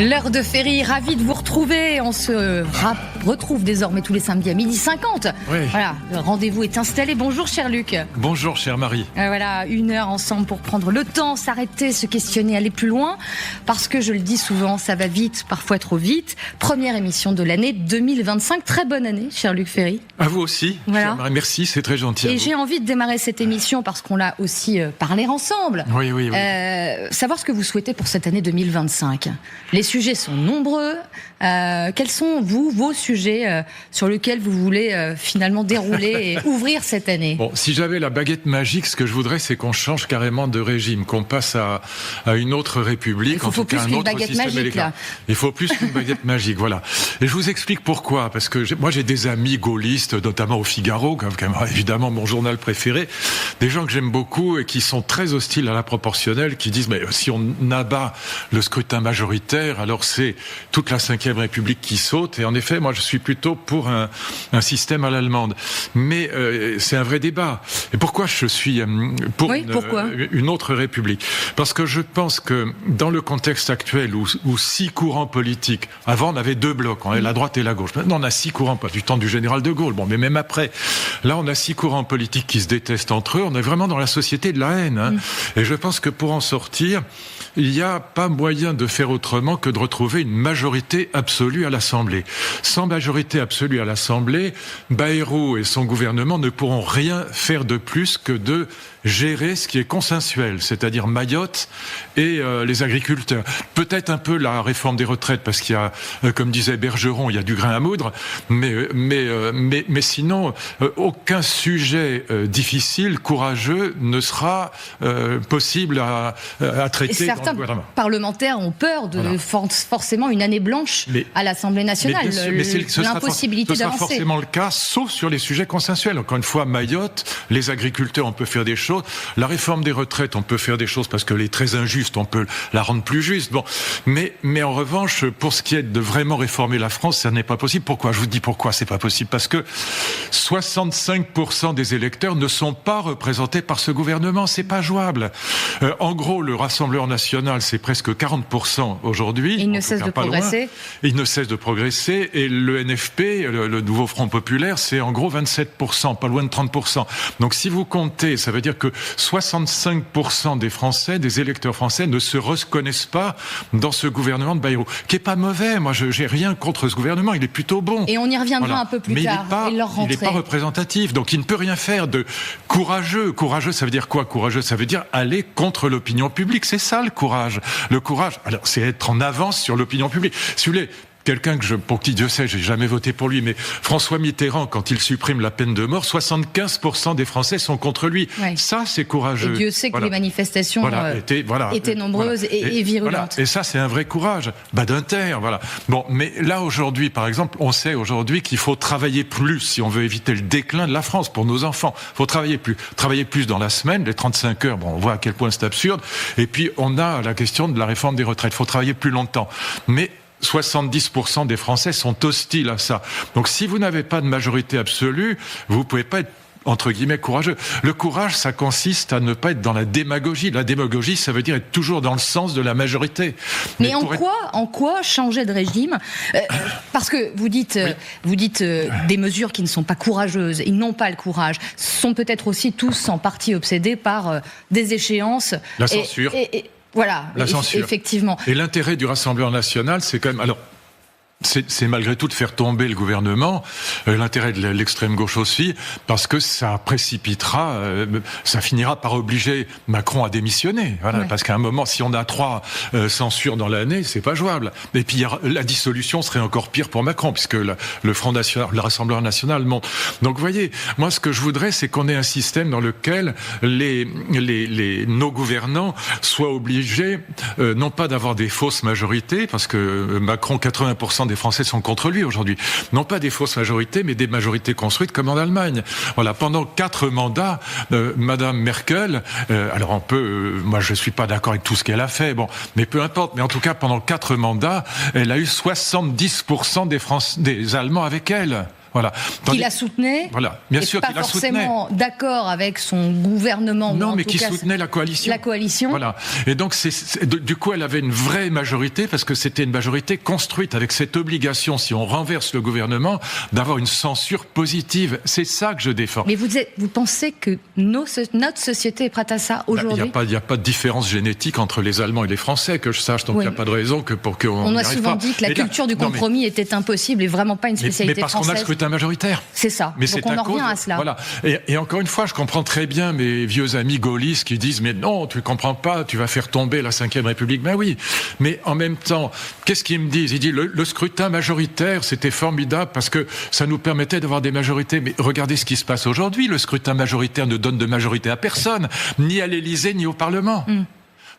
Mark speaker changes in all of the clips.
Speaker 1: L'heure de Ferry, ravi de vous retrouver. On se retrouve désormais tous les samedis à 12h50.
Speaker 2: Oui.
Speaker 1: Voilà, le rendez-vous est installé. Bonjour cher Luc.
Speaker 2: Bonjour chère Marie.
Speaker 1: Voilà, 1 heure ensemble pour prendre le temps, s'arrêter, se questionner, aller plus loin. Parce que je le dis souvent, ça va vite, parfois trop vite. Première émission de l'année 2025. Très bonne année, cher Luc Ferry.
Speaker 2: À vous aussi,
Speaker 1: voilà.
Speaker 2: Chère Marie. Merci, c'est très gentil.
Speaker 1: Et j'ai envie de démarrer cette émission parce qu'on l'a aussi parlé ensemble.
Speaker 2: Oui.
Speaker 1: Savoir ce que vous souhaitez pour cette année 2025. Les sujets sont nombreux. Quels sont, vos sujets sur lesquels vous voulez finalement dérouler et ouvrir cette année ?
Speaker 2: Bon, si j'avais la baguette magique, ce que je voudrais, c'est qu'on change carrément de régime, qu'on passe à une autre république.
Speaker 1: Il faut plus qu'une baguette magique, là.
Speaker 2: Il faut plus qu'une baguette magique, voilà. Et je vous explique pourquoi. Parce que moi, j'ai des amis gaullistes, notamment au Figaro, évidemment mon journal préféré, des gens que j'aime beaucoup et qui sont très hostiles à la proportionnelle, qui disent, mais si on abat le scrutin majoritaire, alors c'est toute la Ve République qui saute. Et en effet, moi, je suis plutôt pour un système à l'allemande. Mais c'est un vrai débat. Et pourquoi je suis pour une autre République ? Parce que je pense que dans le contexte actuel où 6 courants politiques, avant on avait 2 blocs, on avait la droite et la gauche. Maintenant on a 6 courants, pas du temps du général de Gaulle, mais même après. Là on a 6 courants politiques qui se détestent entre eux. On est vraiment dans la société de la haine. Et je pense que pour en sortir, il n'y a pas moyen de faire autrement que de retrouver une majorité absolue à l'Assemblée. Sans majorité absolue à l'Assemblée, Bayrou et son gouvernement ne pourront rien faire de plus que de gérer ce qui est consensuel, c'est-à-dire Mayotte et les agriculteurs. Peut-être un peu la réforme des retraites, parce qu'il y a, comme disait Bergeron, il y a du grain à moudre, mais sinon, aucun sujet difficile, courageux, ne sera possible à traiter.
Speaker 1: Et certains parlementaires ont peur de forcément une année blanche à l'Assemblée nationale, l'impossibilité d'avancer. Ce sera forcément
Speaker 2: le cas, sauf sur les sujets consensuels. Encore une fois, Mayotte, les agriculteurs, on peut faire des choses. La réforme des retraites, on peut faire des choses parce qu'elle est très injuste, on peut la rendre plus juste. Bon, mais en revanche, pour ce qui est de vraiment réformer la France, ça n'est pas possible. Pourquoi ? Je vous dis pourquoi c'est pas possible. Parce que 65% des électeurs ne sont pas représentés par ce gouvernement. C'est pas jouable. En gros, le Rassemblement national, c'est presque 40% aujourd'hui.
Speaker 1: Il ne cesse de progresser.
Speaker 2: Il ne cesse de progresser. Et le NFP, le nouveau Front populaire, c'est en gros 27%, pas loin de 30%. Donc si vous comptez, ça veut dire que 65% des Français, des électeurs français, ne se reconnaissent pas dans ce gouvernement de Bayrou, qui est pas mauvais. Moi, j'ai rien contre ce gouvernement, il est plutôt bon.
Speaker 1: Et on y reviendra un peu plus tard.
Speaker 2: Mais il n'est pas représentatif, donc il ne peut rien faire de courageux. Courageux, ça veut dire quoi ? Courageux, ça veut dire aller contre l'opinion publique. C'est ça le courage. Le courage, alors, c'est être en avance sur l'opinion publique. Si vous voulez, quelqu'un pour qui Dieu sait, j'ai jamais voté pour lui, mais François Mitterrand, quand il supprime la peine de mort, 75% des Français sont contre lui. Ouais. Ça, c'est courageux.
Speaker 1: Et Dieu sait que les manifestations étaient nombreuses et virulentes.
Speaker 2: Et ça, c'est un vrai courage. Badinter, voilà. Bon, mais là, aujourd'hui, par exemple, on sait aujourd'hui qu'il faut travailler plus si on veut éviter le déclin de la France pour nos enfants. Il faut travailler plus. Travailler plus dans la semaine, les 35 heures, bon, on voit à quel point c'est absurde. Et puis, on a la question de la réforme des retraites. Il faut travailler plus longtemps. Mais 70% des Français sont hostiles à ça. Donc si vous n'avez pas de majorité absolue, vous pouvez pas être entre guillemets courageux. Le courage, ça consiste à ne pas être dans la démagogie. La démagogie, ça veut dire être toujours dans le sens de la majorité.
Speaker 1: Mais en quoi changer de régime ? Parce que vous dites des mesures qui ne sont pas courageuses, ils n'ont pas le courage, sont peut-être aussi tous en partie obsédés par des échéances.
Speaker 2: La censure.
Speaker 1: Voilà,
Speaker 2: la censure.
Speaker 1: Effectivement.
Speaker 2: Et l'intérêt du Rassemblement national, c'est quand même... Alors, c'est malgré tout de faire tomber le gouvernement, l'intérêt de l'extrême gauche aussi, parce que ça précipitera, ça finira par obliger Macron à démissionner. Voilà, parce qu'à un moment, si on a 3 censures dans l'année, c'est pas jouable. Et puis la dissolution serait encore pire pour Macron, puisque le Front national, le Rassemblement national monte. Donc, vous voyez, moi, ce que je voudrais, c'est qu'on ait un système dans lequel nos gouvernants soient obligés, non pas d'avoir des fausses majorités, parce que Macron, 80% des Français sont contre lui aujourd'hui. Non pas des fausses majorités, mais des majorités construites comme en Allemagne. Voilà, pendant 4 mandats, Madame Merkel, alors on peut, moi je suis pas d'accord avec tout ce qu'elle a fait, bon, mais peu importe, mais en tout cas pendant 4 mandats, elle a eu 70% des Allemands avec elle. Voilà.
Speaker 1: Qui la soutenait.
Speaker 2: Voilà. Bien sûr qu'il la soutenait.
Speaker 1: Pas forcément d'accord avec son gouvernement.
Speaker 2: Non, mais qui soutenait la coalition.
Speaker 1: La coalition.
Speaker 2: Voilà. Et donc, du coup, elle avait une vraie majorité parce que c'était une majorité construite avec cette obligation, si on renverse le gouvernement, d'avoir une censure positive. C'est ça que je défends.
Speaker 1: Mais vous pensez que notre société est prête à ça aujourd'hui ?
Speaker 2: Il n'y a pas de différence génétique entre les Allemands et les Français, que je sache. Donc, il n'y a pas de raison pour qu'on
Speaker 1: On a souvent dit que la culture du compromis était impossible et vraiment pas une spécialité française.
Speaker 2: Mais parce qu'on a le scrutin majoritaire.
Speaker 1: C'est ça.
Speaker 2: Mais
Speaker 1: donc on en revient à cela.
Speaker 2: Voilà. Et encore une fois, je comprends très bien mes vieux amis gaullistes qui disent mais non, tu ne comprends pas, tu vas faire tomber la Ve République. Ben oui. Mais en même temps, qu'est-ce qu'ils me disent ? Ils disent le scrutin majoritaire, c'était formidable parce que ça nous permettait d'avoir des majorités. Mais regardez ce qui se passe aujourd'hui. Le scrutin majoritaire ne donne de majorité à personne, ni à l'Élysée, ni au Parlement.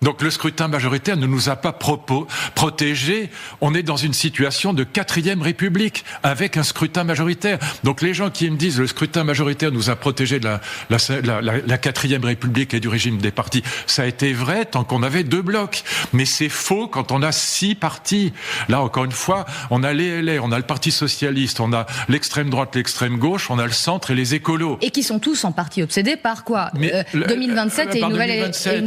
Speaker 2: Donc le scrutin majoritaire ne nous a pas protégés. On est dans une situation de 4e République avec un scrutin majoritaire. Donc les gens qui me disent le scrutin majoritaire nous a protégés de la 4e République et du régime des partis, ça a été vrai tant qu'on avait 2 blocs. Mais c'est faux quand on a 6 partis. Là, encore une fois, on a les LR, on a le Parti Socialiste, on a l'extrême droite, l'extrême gauche, on a le centre et les écolos.
Speaker 1: Et qui sont tous en partie obsédés par quoi ? 2027 et une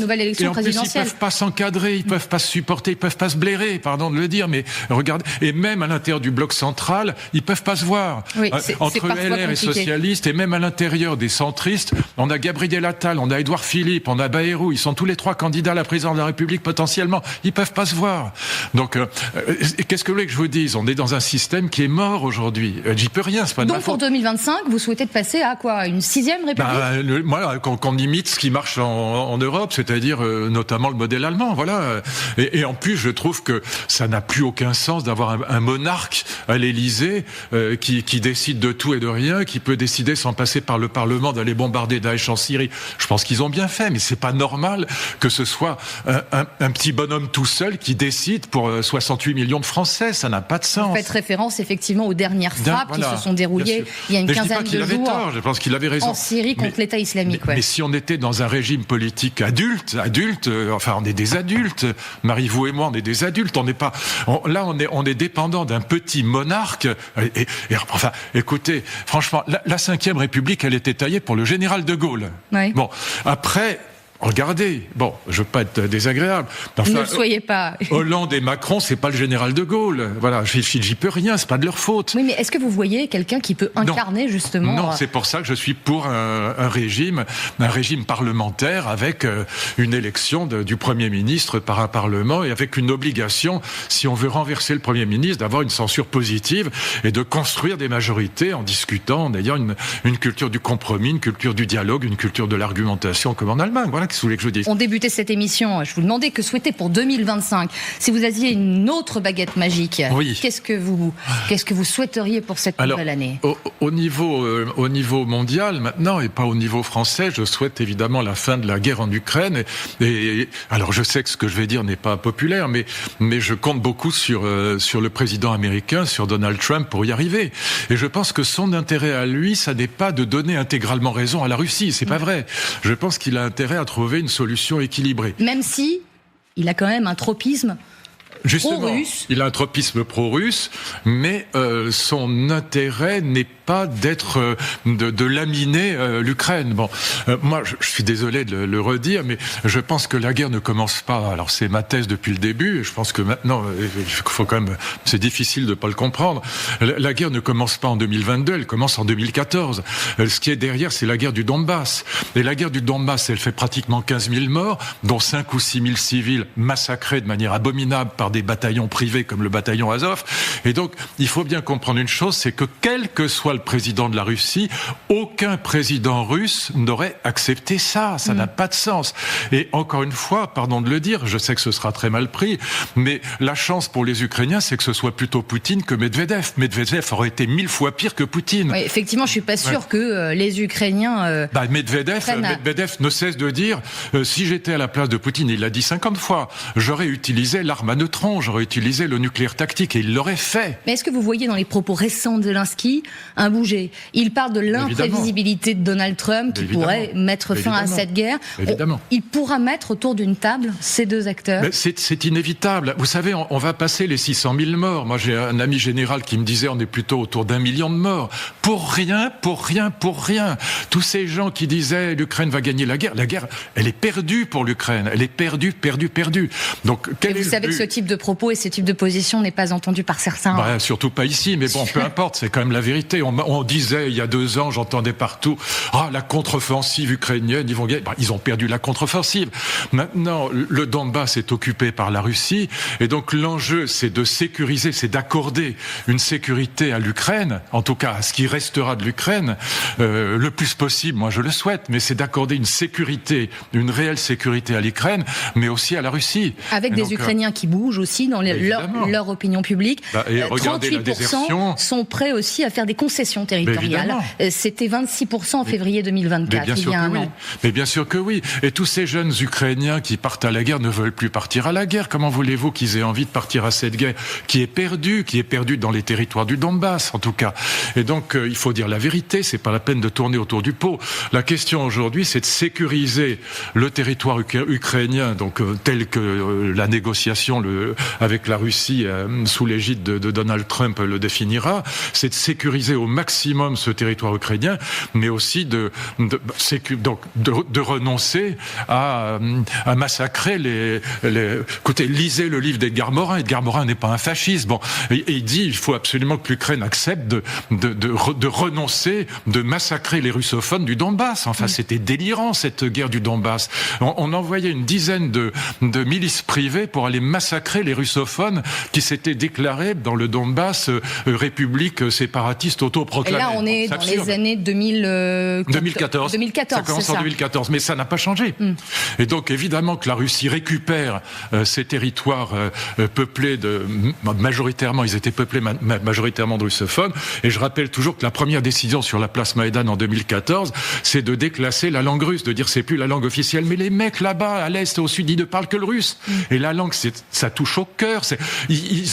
Speaker 1: nouvelle élection présidentielle.
Speaker 2: Ils peuvent pas s'encadrer, ils peuvent pas se supporter, ils peuvent pas se blairer, pardon de le dire, mais regardez, et même à l'intérieur du bloc central, ils peuvent pas se voir.
Speaker 1: Oui,
Speaker 2: entre LR et socialistes, et même à l'intérieur des centristes, on a Gabriel Attal, on a Édouard Philippe, on a Bayrou, ils sont tous les 3 candidats à la présidence de la République potentiellement, ils peuvent pas se voir. Donc, qu'est-ce que vous voulez que je vous dise ? On est dans un système qui est mort aujourd'hui. J'y peux rien, c'est pas de ma faute.
Speaker 1: Donc pour 2025, vous souhaitez passer à quoi ? Une 6e République ?
Speaker 2: Moi, qu'on imite ce qui marche en Europe, c'est-à-dire notamment le modèle allemand, voilà. Et en plus, je trouve que ça n'a plus aucun sens d'avoir un monarque à l'Élysée qui décide de tout et de rien, qui peut décider sans passer par le Parlement d'aller bombarder Daesh en Syrie. Je pense qu'ils ont bien fait, mais c'est pas normal que ce soit un petit bonhomme tout seul qui décide pour 68 millions de Français. Ça n'a pas de sens.
Speaker 1: Vous faites référence effectivement aux dernières frappes qui se sont déroulées il y a une quinzaine de jours.
Speaker 2: Tort, je pense qu'il avait raison.
Speaker 1: En Syrie contre l'État islamique.
Speaker 2: Mais si on était dans un régime politique adulte, enfin on est des adultes. Marie, vous et moi, on est des adultes. On n'est pas. On est dépendant d'un petit monarque. Enfin, écoutez, franchement, la 5e République, elle était taillée pour le général de Gaulle.
Speaker 1: Oui.
Speaker 2: Bon, après. Regardez, bon, je veux pas être désagréable.
Speaker 1: Enfin, ne le soyez pas.
Speaker 2: Hollande et Macron, c'est pas le général de Gaulle. Voilà, j'y peux rien, c'est pas de leur faute.
Speaker 1: Oui, mais est-ce que vous voyez quelqu'un qui peut incarner justement ?
Speaker 2: Non, c'est pour ça que je suis pour un régime parlementaire avec une élection du Premier ministre par un Parlement et avec une obligation, si on veut renverser le Premier ministre, d'avoir une censure positive et de construire des majorités en discutant, en ayant une culture du compromis, une culture du dialogue, une culture de l'argumentation comme en Allemagne. Voilà. Qu'est-ce que vous voulez que je vous dise ?
Speaker 1: On débutait cette émission, je vous demandais que souhaiter pour 2025. Si vous aviez une autre baguette magique,
Speaker 2: oui.
Speaker 1: qu'est-ce que vous souhaiteriez pour cette nouvelle année ?
Speaker 2: Au niveau mondial maintenant, et pas au niveau français, je souhaite évidemment la fin de la guerre en Ukraine. Et alors je sais que ce que je vais dire n'est pas populaire, mais je compte beaucoup sur le président américain, sur Donald Trump pour y arriver. Et je pense que son intérêt à lui, ça n'est pas de donner intégralement raison à la Russie. C'est pas vrai. Je pense qu'il a intérêt à trouver une solution équilibrée.
Speaker 1: Même si il a quand même un tropisme pro-russe.
Speaker 2: Il a un tropisme pro-russe, mais son intérêt n'est pas d'être de laminer l'Ukraine. Bon, moi, je suis désolé de le redire, mais je pense que la guerre ne commence pas. Alors, c'est ma thèse depuis le début. Et je pense que maintenant, il faut quand même. C'est difficile de pas le comprendre. La guerre ne commence pas en 2022, elle commence en 2014. Ce qui est derrière, c'est la guerre du Donbass. Et la guerre du Donbass, elle fait pratiquement 15 000 morts, dont 5 ou 6 000 civils massacrés de manière abominable par des bataillons privés comme le bataillon Azov. Et donc, il faut bien comprendre une chose, c'est que quel que soit le président de la Russie, aucun président russe n'aurait accepté ça. Ça n'a pas de sens. Et encore une fois, pardon de le dire, je sais que ce sera très mal pris, mais la chance pour les Ukrainiens, c'est que ce soit plutôt Poutine que Medvedev. Medvedev aurait été 1000 fois pire que Poutine.
Speaker 1: Oui, effectivement, je suis pas sûr que les Ukrainiens...
Speaker 2: Medvedev ne cesse de dire si j'étais à la place de Poutine, il l'a dit 50 fois, j'aurais utilisé l'arme à neutrons. Macron, j'aurais utilisé le nucléaire tactique, et il l'aurait fait.
Speaker 1: Mais est-ce que vous voyez dans les propos récents de Zelensky un bouger? Il parle de l'imprévisibilité de Donald Trump qui pourrait mettre fin à cette guerre.
Speaker 2: Évidemment.
Speaker 1: Il pourra mettre autour d'une table ces deux acteurs.
Speaker 2: Mais c'est inévitable. Vous savez, on va passer les 600 000 morts. Moi, j'ai un ami général qui me disait on est plutôt autour d'1 million de morts. Pour rien. Tous ces gens qui disaient l'Ukraine va gagner la guerre, elle est perdue pour l'Ukraine. Elle est perdue. Donc,
Speaker 1: vous savez que ce type de propos et ce type de position n'est pas entendu par certains.
Speaker 2: Surtout pas ici, mais bon, peu importe, c'est quand même la vérité. On disait il y a 2 ans, j'entendais partout, la contre-offensive ukrainienne, ils vont gagner. Ils ont perdu la contre-offensive. Maintenant, le Donbass est occupé par la Russie, et donc l'enjeu, c'est de sécuriser, c'est d'accorder une sécurité à l'Ukraine, en tout cas à ce qui restera de l'Ukraine, le plus possible, moi je le souhaite, mais c'est d'accorder une réelle sécurité à l'Ukraine, mais aussi à la Russie.
Speaker 1: Avec des Ukrainiens qui bougent aussi dans leur opinion publique.
Speaker 2: Et regardez la désertion.
Speaker 1: Sont prêts aussi à faire des concessions territoriales. C'était 26% en février 2024, il y a un an.
Speaker 2: Mais bien sûr que oui. Et tous ces jeunes Ukrainiens qui partent à la guerre ne veulent plus partir à la guerre. Comment voulez-vous qu'ils aient envie de partir à cette guerre qui est perdue dans les territoires du Donbass, en tout cas. Et donc, il faut dire la vérité, c'est pas la peine de tourner autour du pot. La question aujourd'hui, c'est de sécuriser le territoire ukrainien, donc tel que la négociation avec la Russie sous l'égide de Donald Trump le définira, c'est de sécuriser au maximum ce territoire ukrainien, mais aussi de renoncer à massacrer Écoutez, lisez le livre d'Edgar Morin. Edgar Morin n'est pas un fasciste. Et il dit il faut absolument que l'Ukraine accepte de renoncer, de massacrer les russophones du Donbass. Enfin, c'était délirant cette guerre du Donbass. On envoyait une dizaine de milices privées pour aller massacrer les russophones qui s'étaient déclarés dans le Donbass république séparatiste autoproclamée.
Speaker 1: Et là, on est dans les années 2014.
Speaker 2: Ça commence en 2014, mais ça n'a pas changé. Et donc, évidemment que la Russie récupère ces territoires peuplés majoritairement, ils étaient peuplés majoritairement de russophones. Et je rappelle toujours que la première décision sur la place Maïdan en 2014, c'est de déclasser la langue russe, de dire c'est plus la langue officielle. Mais les mecs là-bas, à l'est et au sud, ils ne parlent que le russe. Et la langue, ça touche au cœur. Ils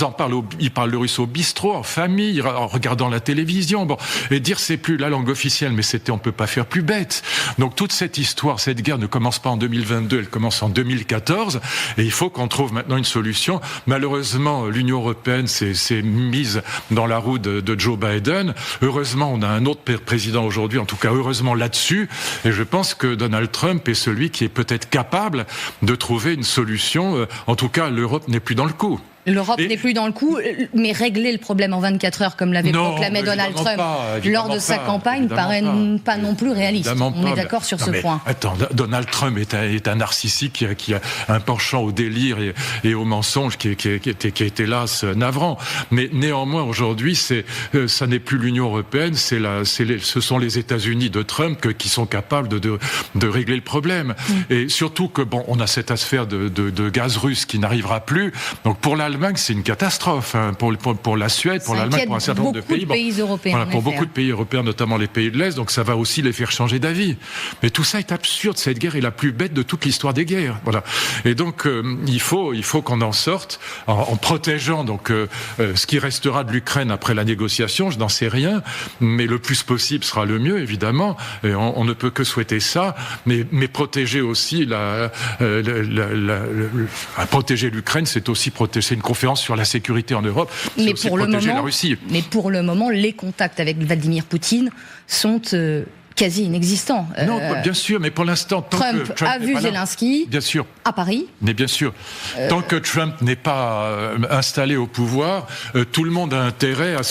Speaker 2: parlent le russe au bistrot, en famille, en regardant la télévision. Et dire c'est plus la langue officielle, mais on peut pas faire plus bête. Donc toute cette histoire, cette guerre ne commence pas en 2022, elle commence en 2014. Et il faut qu'on trouve maintenant une solution. Malheureusement, l'Union européenne s'est mise dans la roue de Joe Biden. Heureusement, on a un autre président aujourd'hui, en tout cas heureusement là-dessus. Et je pense que Donald Trump est celui qui est peut-être capable de trouver une solution. En tout cas, l'Europe n'est plus dans le coup.
Speaker 1: L'Europe n'est plus dans le coup, mais régler le problème en 24 heures, comme l'avait proclamé Donald Trump lors de sa campagne, paraît pas non plus réaliste. On est d'accord sur ce point.
Speaker 2: Attends, Donald Trump est un narcissique qui a un penchant au délire et au mensonge qui est hélas navrant. Mais néanmoins, aujourd'hui, ça n'est plus l'Union européenne, ce sont les États-Unis de Trump qui sont capables de régler le problème. Et surtout que, on a cette affaire de gaz russe qui n'arrivera plus. Donc pour l'Allemagne, c'est une catastrophe. Pour la Suède, pour l'Allemagne, pour un certain nombre de pays.
Speaker 1: Européens,
Speaker 2: pour beaucoup de pays européens, notamment les pays de l'Est, donc ça va aussi les faire changer d'avis. Mais tout ça est absurde. Cette guerre est la plus bête de toute l'histoire des guerres. Voilà. Et donc, il faut qu'on en sorte en protégeant ce qui restera de l'Ukraine après la négociation. Je n'en sais rien, mais le plus possible sera le mieux, évidemment. Et on ne peut que souhaiter ça, mais protéger aussi protéger l'Ukraine, c'est aussi protéger une conférence sur la sécurité en Europe, c'est aussi protéger la Russie.
Speaker 1: Mais pour le moment, les contacts avec Vladimir Poutine sont quasi inexistant.
Speaker 2: Non, bien sûr, mais pour l'instant...
Speaker 1: Trump a vu Zelensky à Paris.
Speaker 2: Mais bien sûr. Tant que Trump n'est pas installé au pouvoir, tout le monde a intérêt à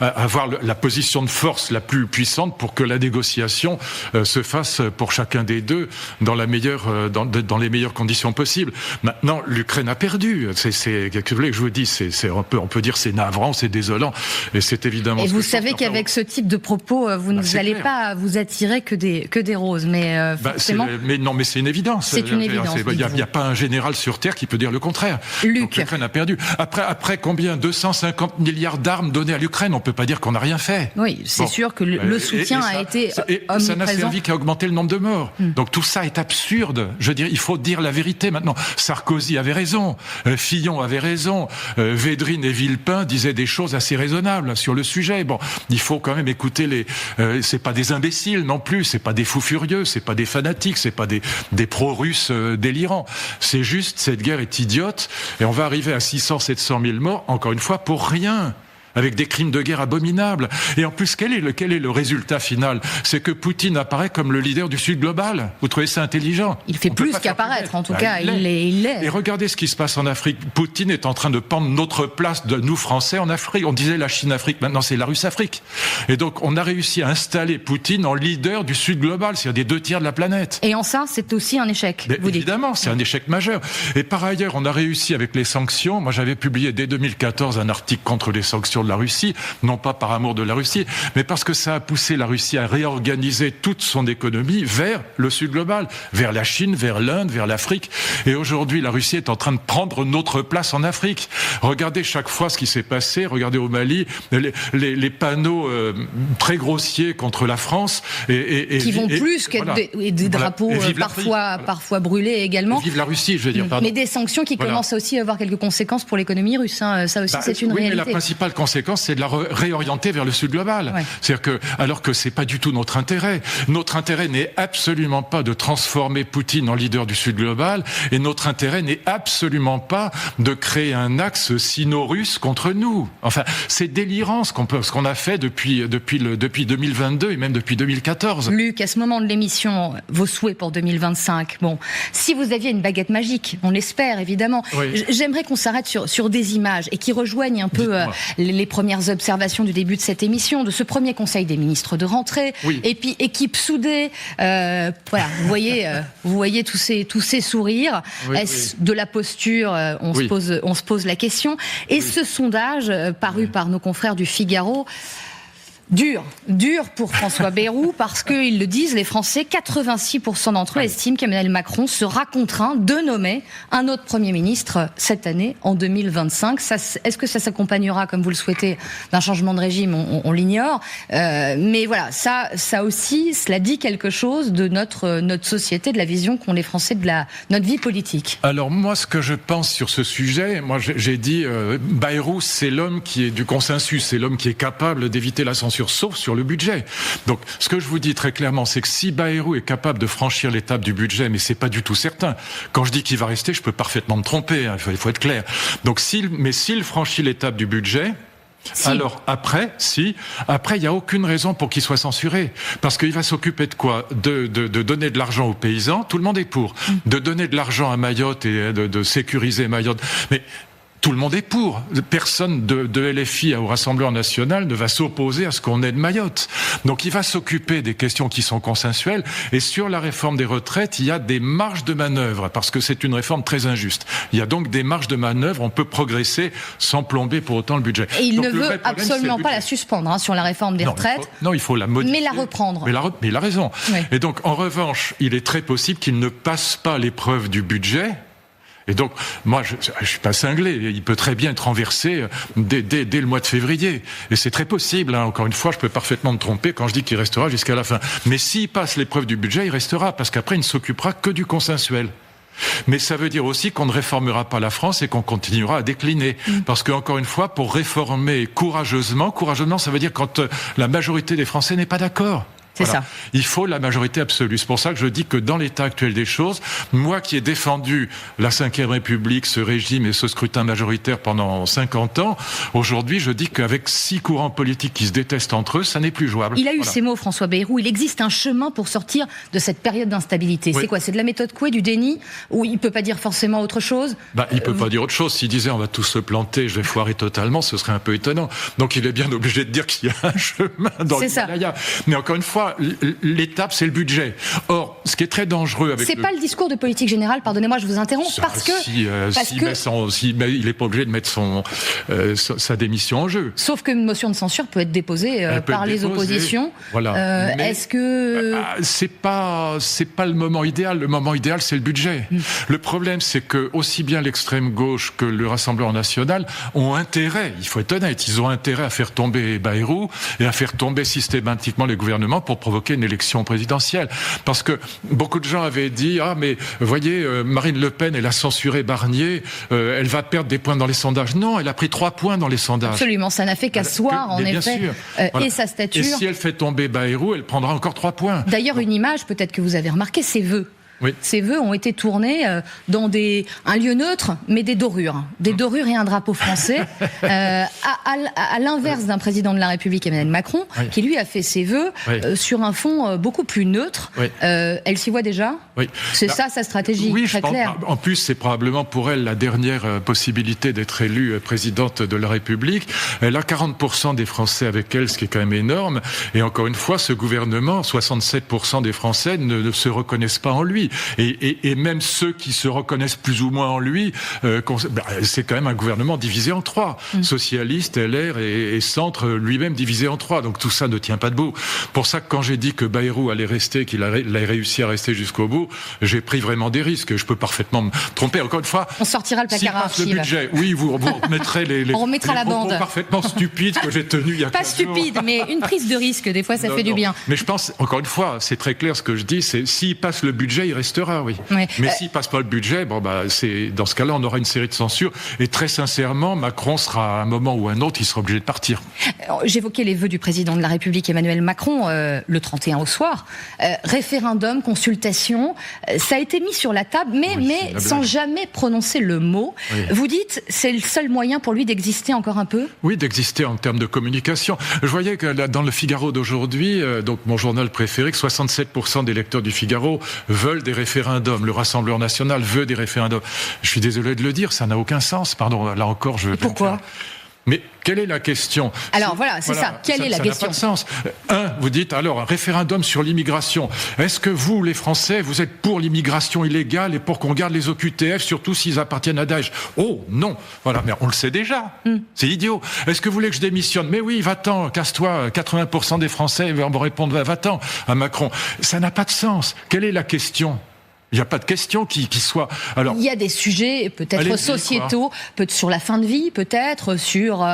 Speaker 2: avoir la position de force la plus puissante pour que la négociation se fasse pour chacun des deux dans les meilleures conditions possibles. Maintenant, l'Ukraine a perdu. C'est que je vous dis, on peut dire c'est navrant, c'est désolant, et c'est évidemment...
Speaker 1: Et vous savez qu'avec ce type de propos, vous nous n'allez pas vous attirer que des roses, mais forcément.
Speaker 2: Mais c'est une évidence.
Speaker 1: C'est une évidence.
Speaker 2: Il n'y a pas un général sur Terre qui peut dire le contraire.
Speaker 1: Luc.
Speaker 2: L'Ukraine a perdu. Après combien 250 milliards d'armes données à l'Ukraine, on peut pas dire qu'on n'a rien fait.
Speaker 1: Oui, c'est sûr que le soutien a été omniprésent.
Speaker 2: Ça n'a servi qu'à augmenter le nombre de morts. Donc tout ça est absurde. Je veux dire, il faut dire la vérité maintenant. Sarkozy avait raison, Fillon avait raison, Védrine et Villepin disaient des choses assez raisonnables sur le sujet. Bon, il faut quand même écouter c'est pas des imbéciles non plus, c'est pas des fous furieux, c'est pas des fanatiques, c'est pas des pro-russes délirants. C'est juste, cette guerre est idiote et on va arriver à 600-700 000 morts, encore une fois, pour rien. Avec des crimes de guerre abominables. Et en plus, quel est le résultat final? C'est que Poutine apparaît comme le leader du Sud global. Vous trouvez ça intelligent?
Speaker 1: Il fait plus qu'apparaître, en tout cas, il l'est.
Speaker 2: Et regardez ce qui se passe en Afrique. Poutine est en train de prendre notre place de nous Français en Afrique. On disait la Chine-Afrique, maintenant c'est la Russe-Afrique. Et donc on a réussi à installer Poutine en leader du Sud global, c'est-à-dire des 2/3 de la planète.
Speaker 1: Et en ça, c'est aussi un échec, vous dites.
Speaker 2: Évidemment, c'est un échec majeur. Et par ailleurs, on a réussi avec les sanctions. Moi, j'avais publié dès 2014 un article contre les sanctions de la Russie, non pas par amour de la Russie, mais parce que ça a poussé la Russie à réorganiser toute son économie vers le Sud global, vers la Chine, vers l'Inde, vers l'Afrique. Et aujourd'hui, la Russie est en train de prendre notre place en Afrique. Regardez chaque fois ce qui s'est passé. Regardez au Mali, les panneaux très grossiers contre la France.
Speaker 1: Qui vont plus que des drapeaux parfois brûlés également.
Speaker 2: Vive la Russie, je veux dire. Pardon.
Speaker 1: Mais des sanctions qui commencent aussi à avoir quelques conséquences pour l'économie russe. Hein. Ça aussi, c'est une réalité.
Speaker 2: Mais la principale conséquence, c'est de la réorienter vers le Sud global. Ouais. C'est-à-dire que, alors que c'est pas du tout notre intérêt. Notre intérêt n'est absolument pas de transformer Poutine en leader du Sud global, et notre intérêt n'est absolument pas de créer un axe sino-russe contre nous. Enfin, c'est délirant ce qu'on a fait depuis 2022 et même depuis 2014.
Speaker 1: Luc, à ce moment de l'émission, vos souhaits pour 2025. Bon, si vous aviez une baguette magique, on l'espère évidemment. Oui. J'aimerais qu'on s'arrête sur des images et qui rejoignent un peu les premières observations du début de cette émission, de ce premier Conseil des ministres de rentrée, et puis équipe soudée. Voilà, vous voyez tous ces sourires. Est-ce de la posture? On se pose la question. Et ce sondage paru par nos confrères du Figaro. Dur pour François Bayrou, parce qu'ils le disent, les Français, 86% d'entre eux estiment qu'Emmanuel Macron sera contraint de nommer un autre Premier ministre cette année, en 2025. Est-ce que ça s'accompagnera, comme vous le souhaitez, d'un changement de régime? On l'ignore. Mais voilà, ça aussi, cela dit quelque chose de notre société, de la vision qu'ont les Français de notre vie politique.
Speaker 2: Alors moi, ce que je pense sur ce sujet, j'ai dit, Bayrou, c'est l'homme qui est du consensus, c'est l'homme qui est capable d'éviter la censure, sauf sur le budget. Donc, ce que je vous dis très clairement, c'est que si Bayrou est capable de franchir l'étape du budget, mais c'est pas du tout certain. Quand je dis qu'il va rester, je peux parfaitement me tromper, hein, il faut être clair. Donc, s'il franchit l'étape du budget, alors après, il n'y a aucune raison pour qu'il soit censuré. Parce qu'il va s'occuper de quoi? De donner de l'argent aux paysans, tout le monde est pour. De donner de l'argent à Mayotte et de sécuriser Mayotte. Mais tout le monde est pour. Personne de LFI au Rassemblement national ne va s'opposer à ce qu'on aide Mayotte. Donc il va s'occuper des questions qui sont consensuelles. Et sur la réforme des retraites, il y a des marges de manœuvre, parce que c'est une réforme très injuste. Il y a donc des marges de manœuvre, on peut progresser sans plomber pour autant le budget.
Speaker 1: Et il ne veut absolument pas la suspendre sur la réforme des retraites.
Speaker 2: Il faut la modifier.
Speaker 1: Mais la reprendre.
Speaker 2: Mais il a raison. Oui. Et donc, en revanche, il est très possible qu'il ne passe pas l'épreuve du budget. Et donc, moi, je suis pas cinglé. Il peut très bien être renversé dès le mois de février. Et c'est très possible. Hein. Encore une fois, je peux parfaitement me tromper quand je dis qu'il restera jusqu'à la fin. Mais s'il passe l'épreuve du budget, il restera, parce qu'après, il ne s'occupera que du consensuel. Mais ça veut dire aussi qu'on ne réformera pas la France et qu'on continuera à décliner. Parce que, encore une fois, pour réformer courageusement, ça veut dire quand la majorité des Français n'est pas d'accord.
Speaker 1: C'est ça.
Speaker 2: Il faut la majorité absolue. C'est pour ça que je dis que dans l'état actuel des choses, moi qui ai défendu la Ve République, ce régime et ce scrutin majoritaire pendant 50 ans, aujourd'hui je dis qu'avec 6 courants politiques qui se détestent entre eux, ça n'est plus jouable.
Speaker 1: Il a eu ces mots, François Bayrou. Il existe un chemin pour sortir de cette période d'instabilité. Oui. C'est quoi? C'est de la méthode Coué, du déni? Ou il peut pas dire forcément autre chose?
Speaker 2: Il peut pas dire autre chose. S'il disait on va tous se planter, je vais foirer totalement, ce serait un peu étonnant. Donc il est bien obligé de dire qu'il y a un chemin dans l'Himalaya. Mais encore une fois, fois, l'étape, c'est le budget. Or, ce qui est très dangereux avec
Speaker 1: c'est pas le discours de politique générale, pardonnez-moi, je vous interromps,
Speaker 2: il n'est pas obligé de mettre sa démission en jeu.
Speaker 1: Sauf qu'une motion de censure peut être déposée par les oppositions.
Speaker 2: Voilà.
Speaker 1: Est-ce que...
Speaker 2: c'est pas le moment idéal. Le moment idéal, c'est le budget. Le problème, c'est que aussi bien l'extrême gauche que le Rassemblement national ont intérêt, il faut être honnête, ils ont intérêt à faire tomber Bayrou et à faire tomber systématiquement les gouvernements pour provoquer une élection présidentielle. Parce que beaucoup de gens avaient dit, mais voyez, Marine Le Pen, elle a censuré Barnier, elle va perdre des points dans les sondages. Non, elle a pris 3 points dans les sondages.
Speaker 1: Absolument, ça n'a fait qu'asseoir, en effet, et sa stature.
Speaker 2: Et si elle fait tomber Bayrou, elle prendra encore 3 points.
Speaker 1: D'ailleurs, une image, peut-être que vous avez remarqué, ses vœux.
Speaker 2: Oui.
Speaker 1: Ces vœux ont été tournés dans un lieu neutre, mais des dorures. Des dorures et un drapeau français. À l'inverse d'un président de la République, Emmanuel Macron, qui lui a fait ses vœux sur un fond beaucoup plus neutre. Elle s'y voit déjà ? C'est ça sa stratégie, très claire.
Speaker 2: En plus, c'est probablement pour elle la dernière possibilité d'être élue présidente de la République. Elle a 40% des Français avec elle, ce qui est quand même énorme. Et encore une fois, ce gouvernement, 67% des Français ne se reconnaissent pas en lui. Et même ceux qui se reconnaissent plus ou moins en lui, c'est quand même un gouvernement divisé en 3. Socialiste, LR et Centre lui-même divisé en 3. Donc tout ça ne tient pas debout. Pour ça que quand j'ai dit que Bayrou allait rester, qu'il allait réussir à rester jusqu'au bout, j'ai pris vraiment des risques. Je peux parfaitement me tromper. Encore une fois,
Speaker 1: on sortira le placard à archives.
Speaker 2: Le budget, oui, vous remettrez
Speaker 1: on remettra la bande
Speaker 2: parfaitement stupides que j'ai tenus il y a 15 jours.
Speaker 1: Pas stupide, mais une prise de risque. Des fois, ça fait du bien.
Speaker 2: Mais je pense, encore une fois, c'est très clair ce que je dis, c'est s'il passe le budget, il restera, oui. Mais s'il passe pas le budget, dans ce cas-là, on aura une série de censures. Et très sincèrement, Macron sera à un moment ou un autre, il sera obligé de partir.
Speaker 1: J'évoquais les vœux du président de la République, Emmanuel Macron, le 31 au soir. Référendum, consultation, ça a été mis sur la table, mais sans jamais prononcer le mot. Vous dites, c'est le seul moyen pour lui d'exister encore un peu ?
Speaker 2: Oui, d'exister en termes de communication. Je voyais que dans le Figaro d'aujourd'hui, donc mon journal préféré, que 67% des lecteurs du Figaro veulent des référendums. Le Rassemblement national veut des référendums. Je suis désolé de le dire, ça n'a aucun sens. Pardon, là encore, je vais...
Speaker 1: Pourquoi ?
Speaker 2: Mais quelle est la question ?
Speaker 1: Alors ça. Quelle est la question ?
Speaker 2: Ça n'a pas de sens. Vous dites alors un référendum sur l'immigration. Est-ce que vous, les Français, vous êtes pour l'immigration illégale et pour qu'on garde les OQTF, surtout s'ils appartiennent à Daesh ? Oh non. Voilà, mais on le sait déjà. C'est idiot. Est-ce que vous voulez que je démissionne ? Mais oui, va-t'en, casse-toi. 80% des Français vont répondre va-t'en à Macron. Ça n'a pas de sens. Quelle est la question ? Il n'y a pas de question qui soit... Alors,
Speaker 1: il y a des sujets peut-être sociétaux, peut-être sur la fin de vie, peut-être sur...